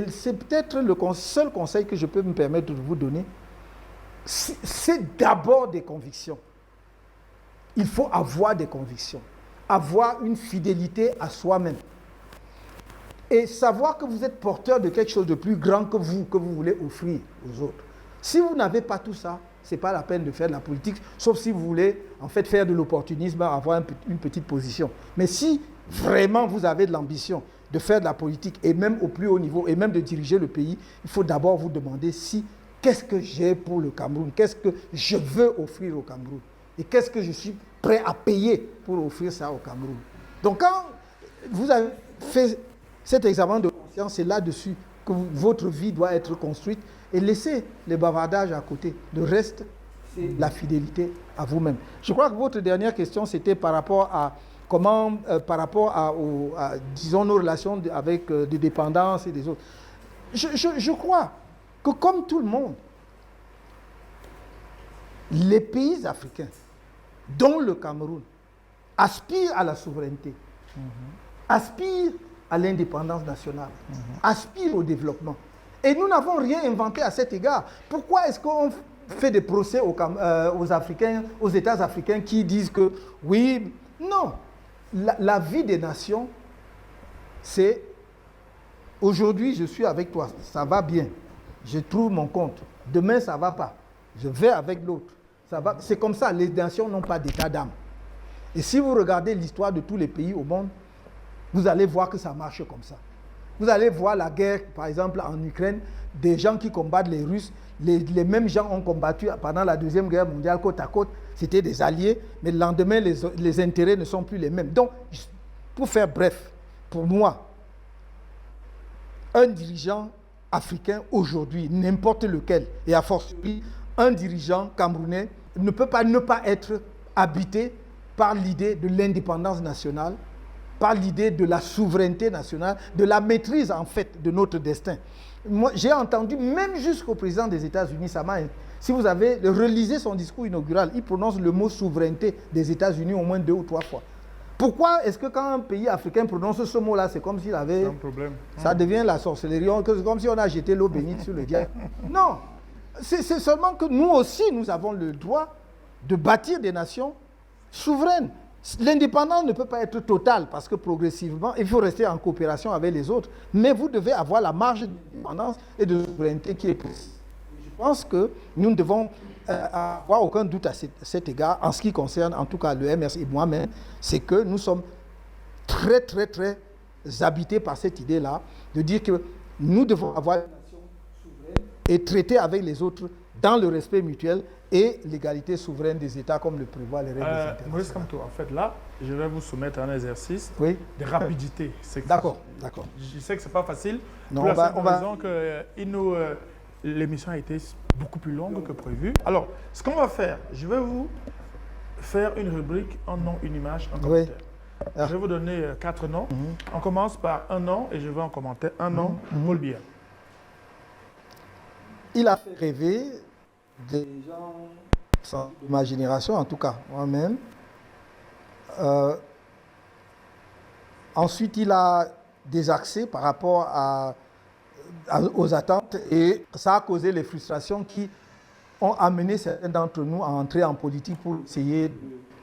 c'est peut-être le seul conseil que je peux me permettre de vous donner. C'est d'abord des convictions. Il faut avoir des convictions. Avoir une fidélité à soi-même. Et savoir que vous êtes porteur de quelque chose de plus grand que vous voulez offrir aux autres. Si vous n'avez pas tout ça, ce n'est pas la peine de faire de la politique, sauf si vous voulez en fait faire de l'opportunisme, avoir une petite position. Mais si vraiment vous avez de l'ambition de faire de la politique, et même au plus haut niveau, et même de diriger le pays, il faut d'abord vous demander qu'est-ce que j'ai pour le Cameroun, qu'est-ce que je veux offrir au Cameroun, et qu'est-ce que je suis prêt à payer pour offrir ça au Cameroun. Donc quand vous avez fait cet examen de conscience, c'est là-dessus que votre vie doit être construite, et laissez les bavardages à côté. Le reste, c'est la fidélité à vous-même. Je crois que votre dernière question, c'était par rapport à disons, nos relations avec des dépendances et des autres. Je crois que comme tout le monde, les pays africains, dont le Cameroun, aspirent à la souveraineté, aspirent à l'indépendance nationale, aspirent au développement. Et nous n'avons rien inventé à cet égard. Pourquoi est-ce qu'on fait des procès aux Africains, aux États africains qui disent que oui, non. La vie des nations, c'est aujourd'hui je suis avec toi, ça va bien, je trouve mon compte. Demain ça ne va pas, je vais avec l'autre. C'est comme ça, les nations n'ont pas d'état d'âme. Et si vous regardez l'histoire de tous les pays au monde, vous allez voir que ça marche comme ça. Vous allez voir la guerre, par exemple en Ukraine, des gens qui combattent les Russes, les mêmes gens ont combattu pendant la Deuxième Guerre mondiale côte à côte, c'était des alliés, mais le lendemain, les intérêts ne sont plus les mêmes. Donc, pour faire bref, pour moi, un dirigeant africain aujourd'hui, n'importe lequel, et à fortiori, un dirigeant camerounais ne peut pas ne pas être habité par l'idée de l'indépendance nationale par l'idée de la souveraineté nationale, de la maîtrise en fait de notre destin. Moi, j'ai entendu, même jusqu'au président des États-Unis, si vous avez relisé son discours inaugural, il prononce le mot souveraineté des États-Unis au moins 2 ou 3 fois. Pourquoi est-ce que quand un pays africain prononce ce mot-là, c'est comme s'il avait... C'est un problème. Ça devient la sorcellerie, c'est comme si on a jeté l'eau bénite sur le diable. Non, c'est seulement que nous aussi, nous avons le droit de bâtir des nations souveraines. L'indépendance ne peut pas être totale parce que progressivement, il faut rester en coopération avec les autres. Mais vous devez avoir la marge d'indépendance et de souveraineté qui est possible. Je pense que nous ne devons avoir aucun doute à cet égard en ce qui concerne en tout cas le MRC et moi-même, c'est que nous sommes très, très, très habités par cette idée-là de dire que nous devons avoir une nation souveraine et traiter avec les autres dans le respect mutuel et l'égalité souveraine des États comme le prévoit les règles internationales. Maurice Kamto, en fait, là, je vais vous soumettre un exercice de rapidité. D'accord. Je sais que ce n'est pas facile. Non, pour la simple raison que l'émission a été beaucoup plus longue que prévu. Alors, ce qu'on va faire, je vais vous faire une rubrique, un nom, une image, un commentaire. Je vais vous donner 4 noms. On commence par un nom et je vais en commenter un nom. Paul Biya. Il a fait rêver des gens de ma génération, en tout cas moi-même. Ensuite, il a des accès par rapport aux attentes et ça a causé les frustrations qui ont amené certains d'entre nous à entrer en politique pour essayer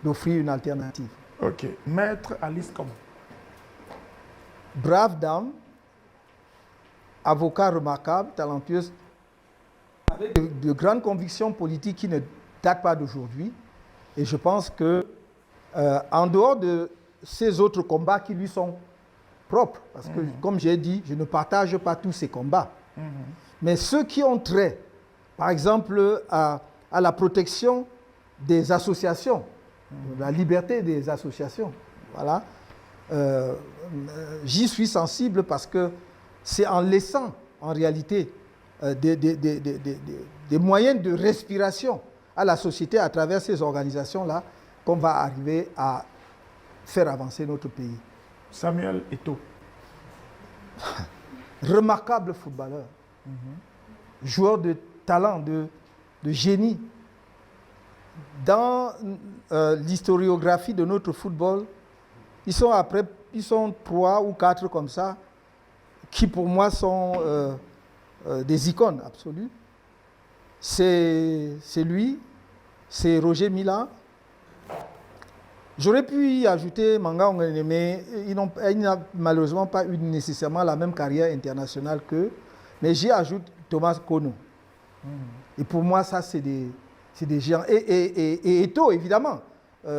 d'offrir une alternative. Ok. Maître Alice Kom. Brave dame, avocat remarquable, talentueuse, avec de grandes convictions politiques qui ne datent pas d'aujourd'hui. Et je pense que, en dehors de ces autres combats qui lui sont propres, parce que, comme j'ai dit, je ne partage pas tous ces combats, mais ceux qui ont trait, par exemple, à la protection des associations, la liberté des associations, voilà, j'y suis sensible parce que c'est en laissant, en réalité, des moyens de respiration à la société à travers ces organisations-là qu'on va arriver à faire avancer notre pays. Samuel Eto'o. Remarquable footballeur, joueur de talent, de génie. Dans l'historiographie de notre football, ils sont 3 ou 4 comme ça, qui pour moi sont des icônes absolues. C'est lui, c'est Roger Mila. J'aurais pu y ajouter Manga Onguéné, mais il n'a malheureusement pas eu nécessairement la même carrière internationale qu'eux. Mais j'y ajoute Thomas Kono. Et pour moi, ça, c'est des géants. Et Eto'o, évidemment,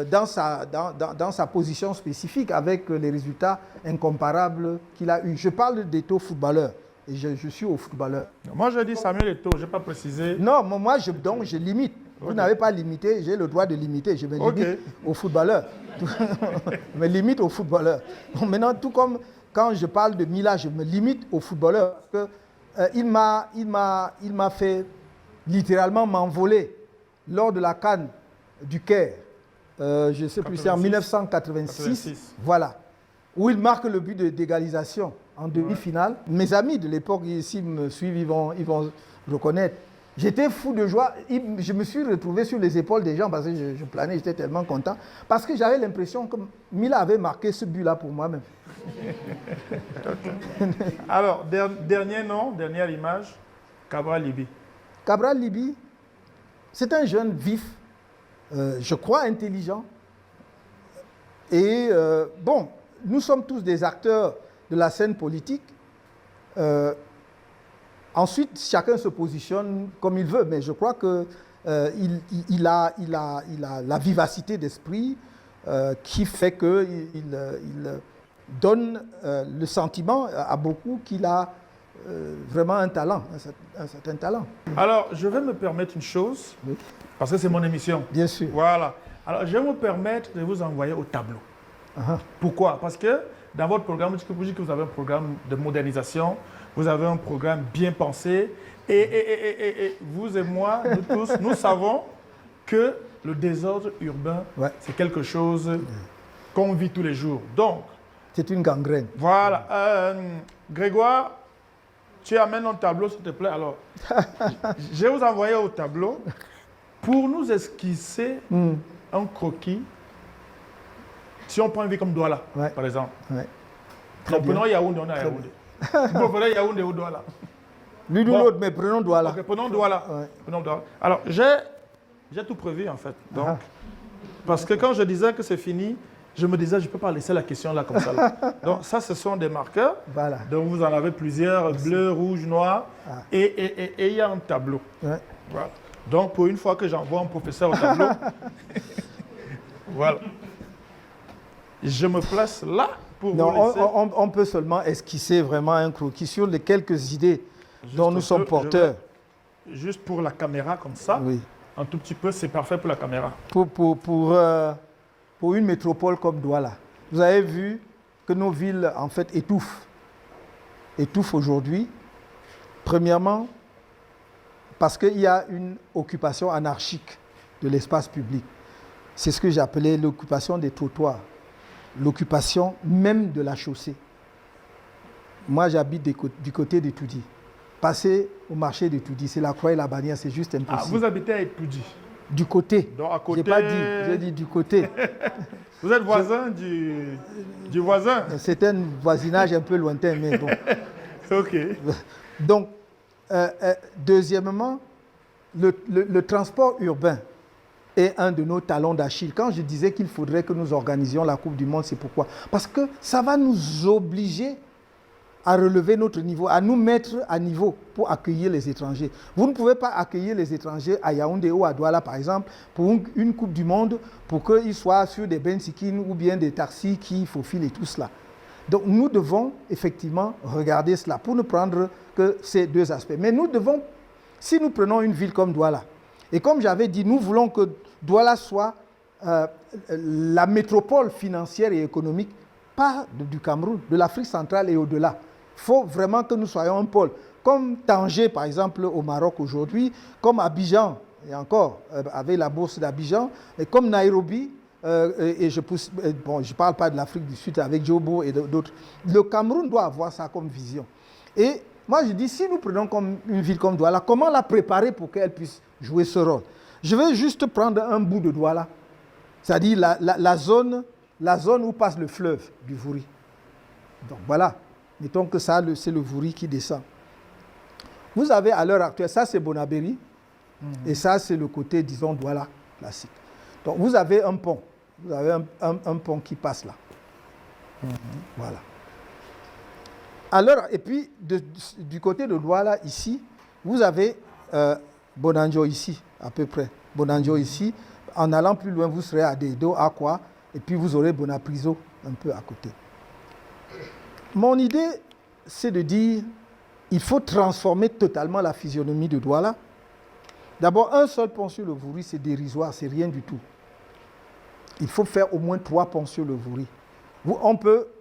dans sa position spécifique, avec les résultats incomparables qu'il a eus. Je parle d'Eto'o footballeur. Et je suis au footballeur. Moi, je dis Samuel Eto'o, je n'ai pas précisé. Non, moi, je limite. Vous n'avez pas limité, j'ai le droit de limiter. Je me limite au footballeur. Je me limite au footballeur. Bon, maintenant, tout comme quand je parle de Mila, je me limite au footballeur. Parce que, il m'a fait littéralement m'envoler lors de la CAN du Caire. Je ne sais plus, c'est en 1986. Voilà. Où il marque le but d'égalisation en demi-finale. Mes amis de l'époque, s'ils me suivent, ils vont reconnaître. J'étais fou de joie. Je me suis retrouvé sur les épaules des gens parce que je planais, j'étais tellement content. Parce que j'avais l'impression que Mila avait marqué ce but-là pour moi-même. Alors, dernier nom, dernière image, Cabral Libye. Cabral Libye, c'est un jeune vif, je crois intelligent. Et bon, nous sommes tous des acteurs de la scène politique. Ensuite, chacun se positionne comme il veut, mais je crois qu'il a la vivacité d'esprit qui fait qu'il donne le sentiment à beaucoup qu'il a vraiment un talent, un certain talent. Alors, je vais me permettre une chose, parce que c'est mon émission. Bien sûr. Voilà. Alors, je vais me permettre de vous envoyer au tableau. Pourquoi? Parce que dans votre programme, je peux vous dire que vous avez un programme de modernisation, vous avez un programme bien pensé, et vous et moi, nous tous, nous savons que le désordre urbain, c'est quelque chose qu'on vit tous les jours. Donc, C'est une gangrène. Voilà. Grégoire, tu amènes un tableau, s'il te plaît. Alors, je vais vous envoyer au tableau pour nous esquisser un croquis. Si on prend une ville comme Douala, par exemple. Ouais. Prenons Yaoundé, on est à Yaoundé. Vous prenez Yaoundé ou Douala? L'une ou l'autre, mais prenons Douala. Ok, prenons Douala. Ouais. Prenons Douala. Alors, j'ai tout prévu en fait. Donc, parce que quand je disais que c'est fini, je me disais, je ne peux pas laisser la question là comme ça. Là. Donc, ça, ce sont des marqueurs. Voilà. Donc, vous en avez plusieurs, bleu, rouge, noir. Et il y a un tableau. Ouais. Voilà. Donc, pour une fois que j'envoie un professeur au tableau, voilà. Je me place là pour vous laisser. On peut seulement esquisser vraiment un croquis sur les quelques idées dont nous sommes porteurs. Juste pour la caméra, comme ça. Oui. Un tout petit peu, c'est parfait pour la caméra. Pour une métropole comme Douala, vous avez vu que nos villes, en fait, étouffent. Étouffent aujourd'hui. Premièrement, parce qu'il y a une occupation anarchique de l'espace public. C'est ce que j'appelais l'occupation des trottoirs, l'occupation même de la chaussée. Moi, j'habite du côté de Toudi. Passer au marché de Toudi, c'est la croix et la bannière, c'est juste impossible. Ah, vous habitez à Toudi? Du côté. Donc à côté. Je n'ai pas dit, j'ai dit du côté. Vous êtes voisin du voisin? C'est un voisinage un peu lointain, mais bon. Ok. Donc, deuxièmement, le transport urbain est un de nos talons d'Achille. Quand je disais qu'il faudrait que nous organisions la Coupe du Monde, c'est pourquoi? Parce que ça va nous obliger à relever notre niveau, à nous mettre à niveau pour accueillir les étrangers. Vous ne pouvez pas accueillir les étrangers à Yaoundé ou à Douala, par exemple, pour une Coupe du Monde, pour qu'ils soient sur des bensikines ou bien des taxis qui faufilent et tout cela. Donc nous devons effectivement regarder cela pour ne prendre que ces deux aspects. Mais nous devons, si nous prenons une ville comme Douala, et comme j'avais dit, nous voulons que Douala soit la métropole financière et économique, pas du Cameroun, de l'Afrique centrale et au-delà. Il faut vraiment que nous soyons un pôle. Comme Tanger, par exemple, au Maroc aujourd'hui, comme Abidjan, et encore, avec la bourse d'Abidjan, et comme Nairobi, et je ne parle pas de l'Afrique du Sud avec Jobo et d'autres. Le Cameroun doit avoir ça comme vision. Et moi, je dis, si nous prenons comme une ville comme Douala, comment la préparer pour qu'elle puisse jouer ce rôle? Je vais juste prendre un bout de Douala, c'est-à-dire la zone où passe le fleuve du Vouri. Donc voilà. Mettons que ça, c'est le Vouri qui descend. Vous avez à l'heure actuelle, ça c'est Bonabéry, et ça c'est le côté, disons, Douala classique. Donc vous avez un pont, vous avez un pont qui passe là. Voilà. Alors, et puis du côté de Douala ici, vous avez Bonanjo ici, à peu près. Bonanjo ici. En allant plus loin, vous serez à Dedo, Aqua, et puis vous aurez Bonapriso un peu à côté. Mon idée, c'est de dire il faut transformer totalement la physionomie de Douala. D'abord, un seul pont sur le Vouri, c'est dérisoire, c'est rien du tout. Il faut faire au moins 3 ponts sur le Vouri.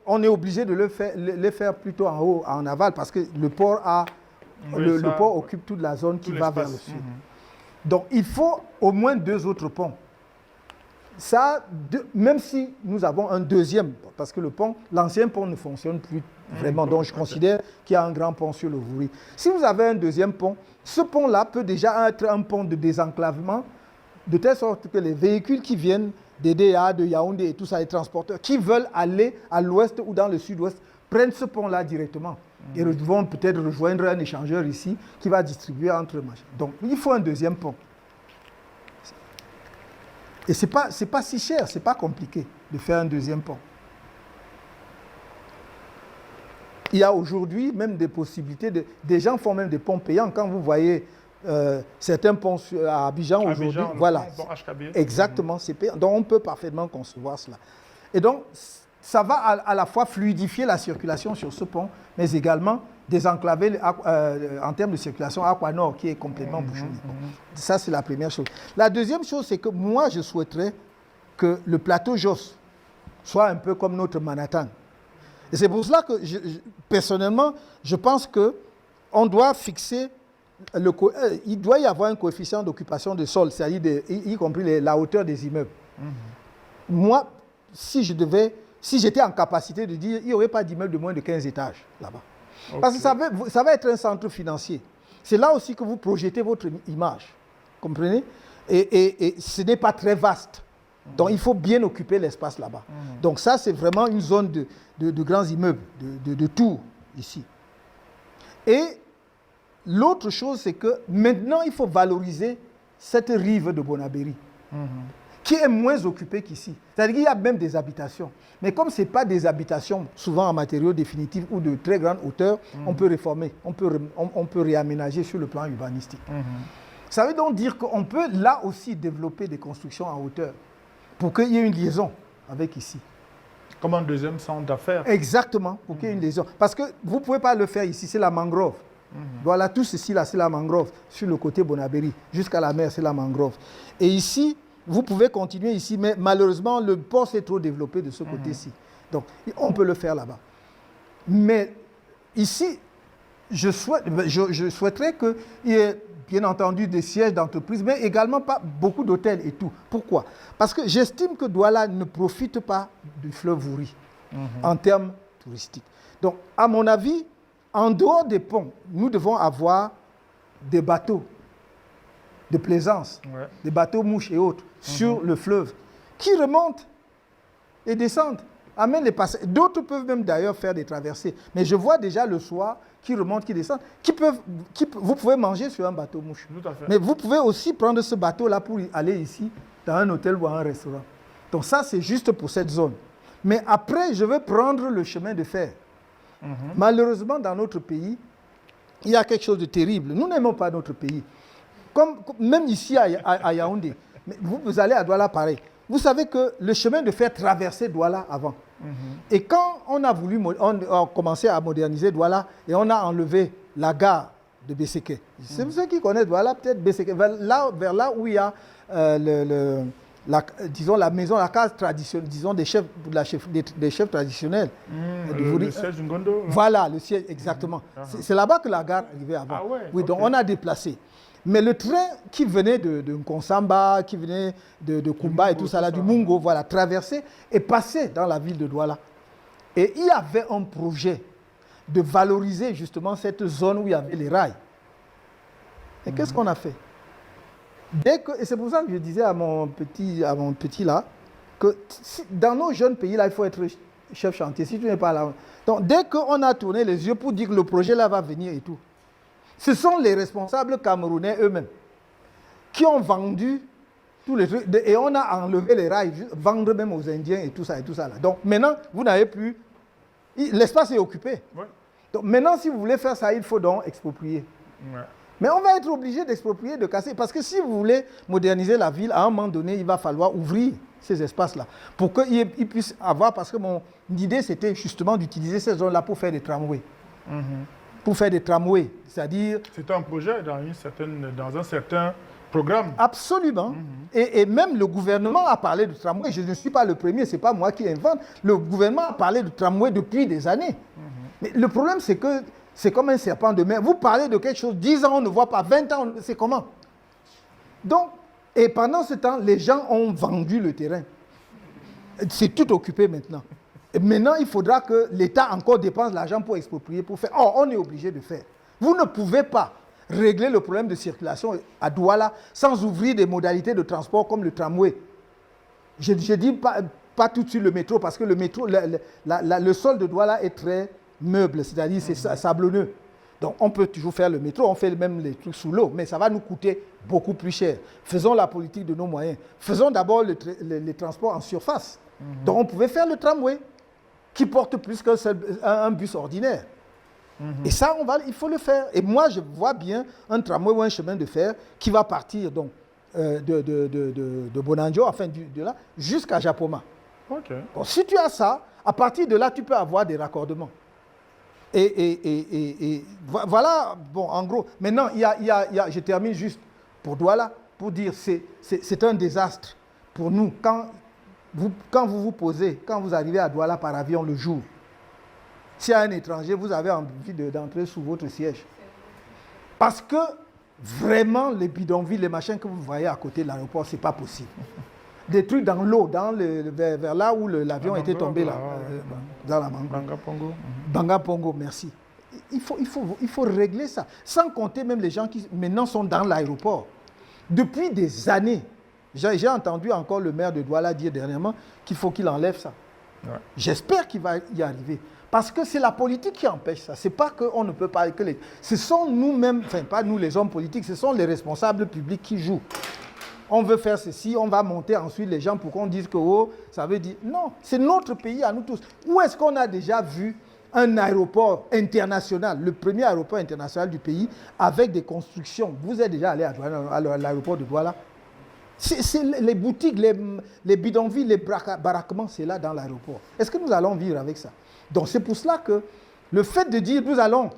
On est obligé de les faire plutôt en haut, en aval, parce que le port le port occupe toute la zone qui va vers le sud. Donc, il faut au moins 2 autres ponts. Ça, même si nous avons un deuxième, parce que l'ancien pont ne fonctionne plus vraiment, donc je considère qu'il y a un grand pont sur le Vouri. Si vous avez un deuxième pont, ce pont-là peut déjà être un pont de désenclavement, de telle sorte que les véhicules qui viennent d'Edea, de Yaoundé et tout ça, les transporteurs, qui veulent aller à l'ouest ou dans le sud-ouest, prennent ce pont-là directement. Et vont peut-être rejoindre un échangeur ici qui va distribuer entre machins. Donc, il faut un deuxième pont. Et ce n'est pas si cher, ce n'est pas compliqué de faire un deuxième pont. Il y a aujourd'hui même des possibilités, des gens font même des ponts payants. Quand vous voyez certains ponts à Abidjan aujourd'hui, voilà, exactement, c'est payant. Donc on peut parfaitement concevoir cela. Et donc, ça va à la fois fluidifier la circulation sur ce pont, mais également désenclaver en termes de circulation Aqua Nord qui est complètement bouchonné. Ça, c'est la première chose. La deuxième chose, c'est que moi, je souhaiterais que le plateau Jos soit un peu comme notre Manhattan. Et c'est pour cela que, personnellement, je pense qu'on doit fixer, il doit y avoir un coefficient d'occupation de sol, c'est-à-dire y compris la hauteur des immeubles. Moi, si je devais si j'étais en capacité de dire, il n'y aurait pas d'immeuble de moins de 15 étages là-bas. Ok. Parce que ça va être un centre financier. C'est là aussi que vous projetez votre image. Comprenez? Et ce n'est pas très vaste. Donc, il faut bien occuper l'espace là-bas. Donc, ça, c'est vraiment une zone de grands immeubles, de tours, ici. Et l'autre chose, c'est que maintenant, il faut valoriser cette rive de Bonabéry, qui est moins occupée qu'ici. C'est-à-dire qu'il y a même des habitations. Mais comme ce n'est pas des habitations, souvent en matériaux définitifs ou de très grande hauteur, on peut réformer, on peut réaménager sur le plan urbanistique. Ça veut donc dire qu'on peut là aussi développer des constructions en hauteur pour qu'il y ait une liaison avec ici. Comme un deuxième centre d'affaires. Exactement, pour qu'il y ait une liaison. Parce que vous ne pouvez pas le faire ici, c'est la mangrove. Voilà, tout ceci là, c'est la mangrove. Sur le côté Bonabéry, jusqu'à la mer, c'est la mangrove. Et ici, vous pouvez continuer ici, mais malheureusement, le port s'est trop développé de ce côté-ci. Donc, on peut le faire là-bas. Mais ici, je souhaiterais qu'il y ait, bien entendu, des sièges d'entreprise, mais également pas beaucoup d'hôtels et tout. Pourquoi? Parce que j'estime que Douala ne profite pas du fleuve Ouri en termes touristiques. Donc, à mon avis, en dehors des ponts, nous devons avoir des bateaux de plaisance, des bateaux mouches et autres, sur le fleuve, qui remontent et descendent, amènent les passagers. D'autres peuvent même d'ailleurs faire des traversées. Mais je vois déjà le soir qui remontent, qui descendent, vous pouvez manger sur un bateau mouche. Tout à fait. Mais vous pouvez aussi prendre ce bateau-là pour aller ici, dans un hôtel ou un restaurant. Donc ça, c'est juste pour cette zone. Mais après, je veux prendre le chemin de fer. Malheureusement, dans notre pays, il y a quelque chose de terrible. Nous n'aimons pas notre pays. Même ici à Yaoundé, mais vous allez à Douala pareil. Vous savez que le chemin de fer traversait Douala avant. Et quand on a commencé à moderniser Douala et on a enlevé la gare de Besseke, c'est ceux qui connaissent Douala, peut-être Besseke, vers là où il y a disons la maison, la case traditionnelle, disons des chefs traditionnels. Le siège Ngondo. Voilà, le siège, exactement. C'est là-bas que la gare arrivait avant. Ah ouais, oui, donc on a déplacé. Mais le train qui venait de Nkonsamba, qui venait de Kumba et tout ça, là, du Mungo, voilà, traversé et passé dans la ville de Douala. Et il y avait un projet de valoriser justement cette zone où il y avait les rails. Et qu'est-ce qu'on a fait? Et c'est pour ça que je disais à mon petit là, que dans nos jeunes pays là, il faut être chef chantier. Si tu n'es pas là. Donc dès qu'on a tourné les yeux pour dire que le projet là va venir et tout, ce sont les responsables camerounais eux-mêmes qui ont vendu tous les trucs et on a enlevé les rails, vendre même aux Indiens et tout ça là. Donc maintenant, vous n'avez plus, l'espace est occupé. Ouais. Donc maintenant, si vous voulez faire ça, il faut donc exproprier. Ouais. Mais on va être obligé d'exproprier, de casser, parce que si vous voulez moderniser la ville, à un moment donné, il va falloir ouvrir ces espaces-là pour qu'ils puissent avoir, parce que mon idée, c'était justement d'utiliser ces zones-là pour faire des tramways. Pour faire des tramways, c'est-à-dire... C'est un projet dans un certain programme. Absolument. Et même le gouvernement a parlé de tramway. Je ne suis pas le premier, ce n'est pas moi qui invente. Le gouvernement a parlé de tramway depuis des années. Mais le problème, c'est que c'est comme un serpent de mer. Vous parlez de quelque chose, 10 ans, on ne voit pas, 20 ans, c'est comment? Donc, et pendant ce temps, les gens ont vendu le terrain. C'est tout occupé maintenant. Et maintenant, il faudra que l'État encore dépense l'argent pour exproprier, pour faire. Oh, on est obligé de faire. Vous ne pouvez pas régler le problème de circulation à Douala sans ouvrir des modalités de transport comme le tramway. Je dis pas tout de suite le métro, parce que le métro, le sol de Douala est très meuble, c'est-à-dire c'est sablonneux. Donc on peut toujours faire le métro, on fait même les trucs sous l'eau, mais ça va nous coûter beaucoup plus cher. Faisons la politique de nos moyens. Faisons d'abord les transports en surface. Donc on pouvait faire le tramway, qui porte plus qu'un bus ordinaire. Et ça, il faut le faire. Et moi, je vois bien un tramway ou un chemin de fer qui va partir donc, de Bonanjo, enfin de là, jusqu'à Japoma. Okay. Bon, si tu as ça, à partir de là, tu peux avoir des raccordements. Et voilà, bon, en gros. Maintenant, je termine juste pour Douala, pour dire que c'est un désastre pour nous. Quand vous posez, quand vous arrivez à Douala par avion le jour, s'il y a un étranger, vous avez envie d'entrer sous votre siège. Parce que vraiment, les bidonvilles, les machins que vous voyez à côté de l'aéroport, ce n'est pas possible. des trucs dans l'eau, vers là où l'avion était tombé, là, dans la mangrove. Banga Pongo. Banga Pongo, merci. Il faut régler ça. Sans compter même les gens qui maintenant sont dans l'aéroport. Depuis des années, j'ai entendu encore le maire de Douala dire dernièrement qu'il faut qu'il enlève ça. Ouais. J'espère qu'il va y arriver. Parce que c'est la politique qui empêche ça. Ce n'est pas qu'on ne peut pas... Ce sont nous-mêmes, enfin pas nous les hommes politiques, ce sont les responsables publics qui jouent. On veut faire ceci, on va monter ensuite les gens pour qu'on dise que oh, ça veut dire... Non, c'est notre pays à nous tous. Où est-ce qu'on a déjà vu un aéroport international, le premier aéroport international du pays, avec des constructions? Vous êtes déjà allé à l'aéroport de Douala? C'est les boutiques, les bidonvilles, les baraquements, c'est là dans l'aéroport. Est-ce que nous allons vivre avec ça? Donc c'est pour cela que le fait de dire nous allons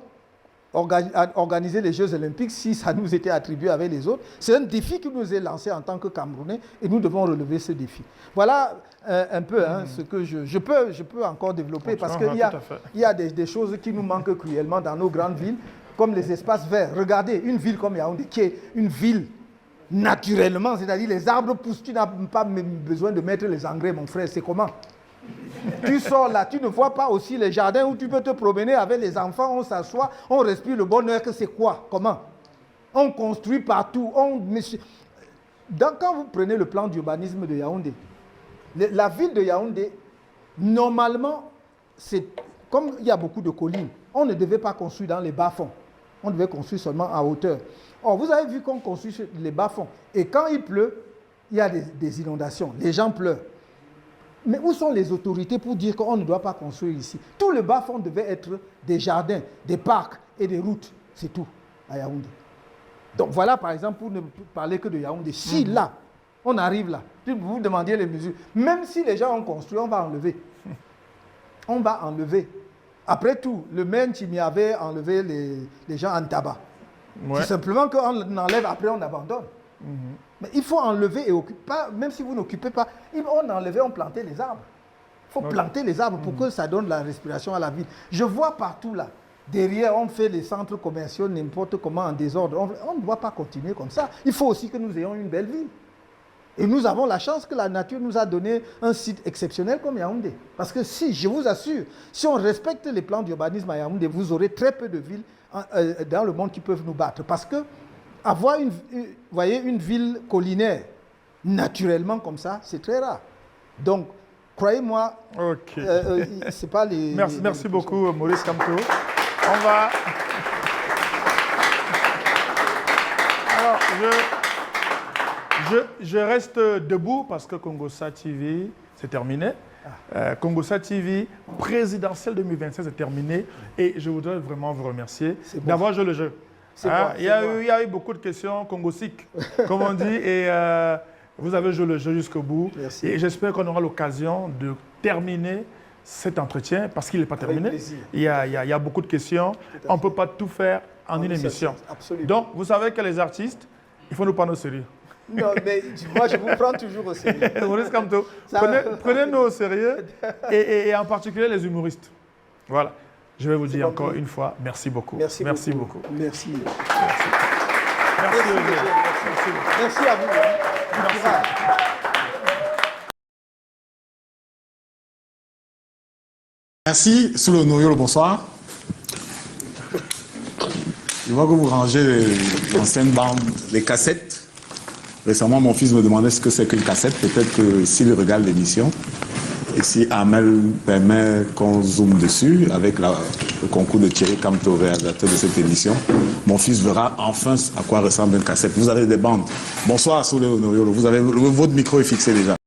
organiser les Jeux Olympiques, si ça nous était attribué avec les autres, c'est un défi qui nous est lancé en tant que Camerounais et nous devons relever ce défi. Voilà un peu ce que je peux encore développer parce qu'il y a des choses qui nous manquent cruellement dans nos grandes villes, comme les espaces verts. Regardez, une ville comme Yaoundé, qui est une ville naturellement, c'est-à-dire les arbres poussent, tu n'as pas même besoin de mettre les engrais, mon frère, c'est comment? Tu sors là, tu ne vois pas aussi les jardins où tu peux te promener avec les enfants, on s'assoit, on respire le bonheur, que c'est quoi? Comment? On construit partout. Quand vous prenez le plan d'urbanisme de Yaoundé, la ville de Yaoundé, normalement, comme il y a beaucoup de collines, on ne devait pas construire dans les bas-fonds. On devait construire seulement à hauteur. Or, vous avez vu qu'on construit sur les bas-fonds. Et quand il pleut, il y a des inondations. Les gens pleurent. Mais où sont les autorités pour dire qu'on ne doit pas construire ici? Tout le bas-fond devait être des jardins, des parcs et des routes. C'est tout, à Yaoundé. Donc voilà, par exemple, pour ne parler que de Yaoundé. Si là, on arrive là, vous vous demandiez les mesures. Même si les gens ont construit, on va enlever. On va enlever. Après tout, le maire Chimi avait enlevé les gens en tabac. Ouais. C'est simplement qu'on enlève, après on abandonne. Mais il faut enlever et occuper, même si vous n'occupez pas, on enlevait, on plantait les arbres. Il faut planter les arbres pour que ça donne la respiration à la ville. Je vois partout là, derrière on fait les centres commerciaux n'importe comment en désordre. On ne doit pas continuer comme ça. Il faut aussi que nous ayons une belle ville. Et nous avons la chance que la nature nous a donné un site exceptionnel comme Yaoundé. Parce que si, je vous assure, si on respecte les plans d'urbanisme à Yaoundé, vous aurez très peu de villes dans le monde qui peuvent nous battre. Parce que avoir une ville collinaire naturellement comme ça, c'est très rare. Donc, croyez-moi, c'est pas les... Merci beaucoup, Maurice Kamto. On va... Alors, je reste debout parce que Congossa TV, c'est terminé. Congossa TV présidentielle 2026 c'est terminé. Et je voudrais vraiment vous remercier d'avoir joué le jeu. Il y a eu beaucoup de questions congosiques, comme on dit, et vous avez joué le jeu jusqu'au bout. Merci. Et j'espère qu'on aura l'occasion de terminer cet entretien, parce qu'il n'est pas terminé. Il y a beaucoup de questions. On ne peut pas tout faire en une émission. Absolument. Donc, vous savez que les artistes, il faut nous prendre au sérieux. Non, mais moi, je vous prends toujours au sérieux. Maurice Kamto, prenez-nous au sérieux, et en particulier les humoristes. Voilà. Je vais vous dire encore une fois, merci beaucoup. Merci beaucoup. Merci. Merci à vous. Merci. Merci, Soulo Noyolo, bonsoir. Je vois que vous rangez l'ancienne bande, les cassettes. Récemment, mon fils me demandait ce que c'est qu'une cassette. Peut-être que s'il regarde l'émission, et si Amel permet qu'on zoome dessus, avec le concours de Thierry Kamto, réalisateur de cette émission, mon fils verra enfin à quoi ressemble une cassette. Vous avez des bandes. Bonsoir, Soulé Honoyolo. Votre micro est fixé déjà.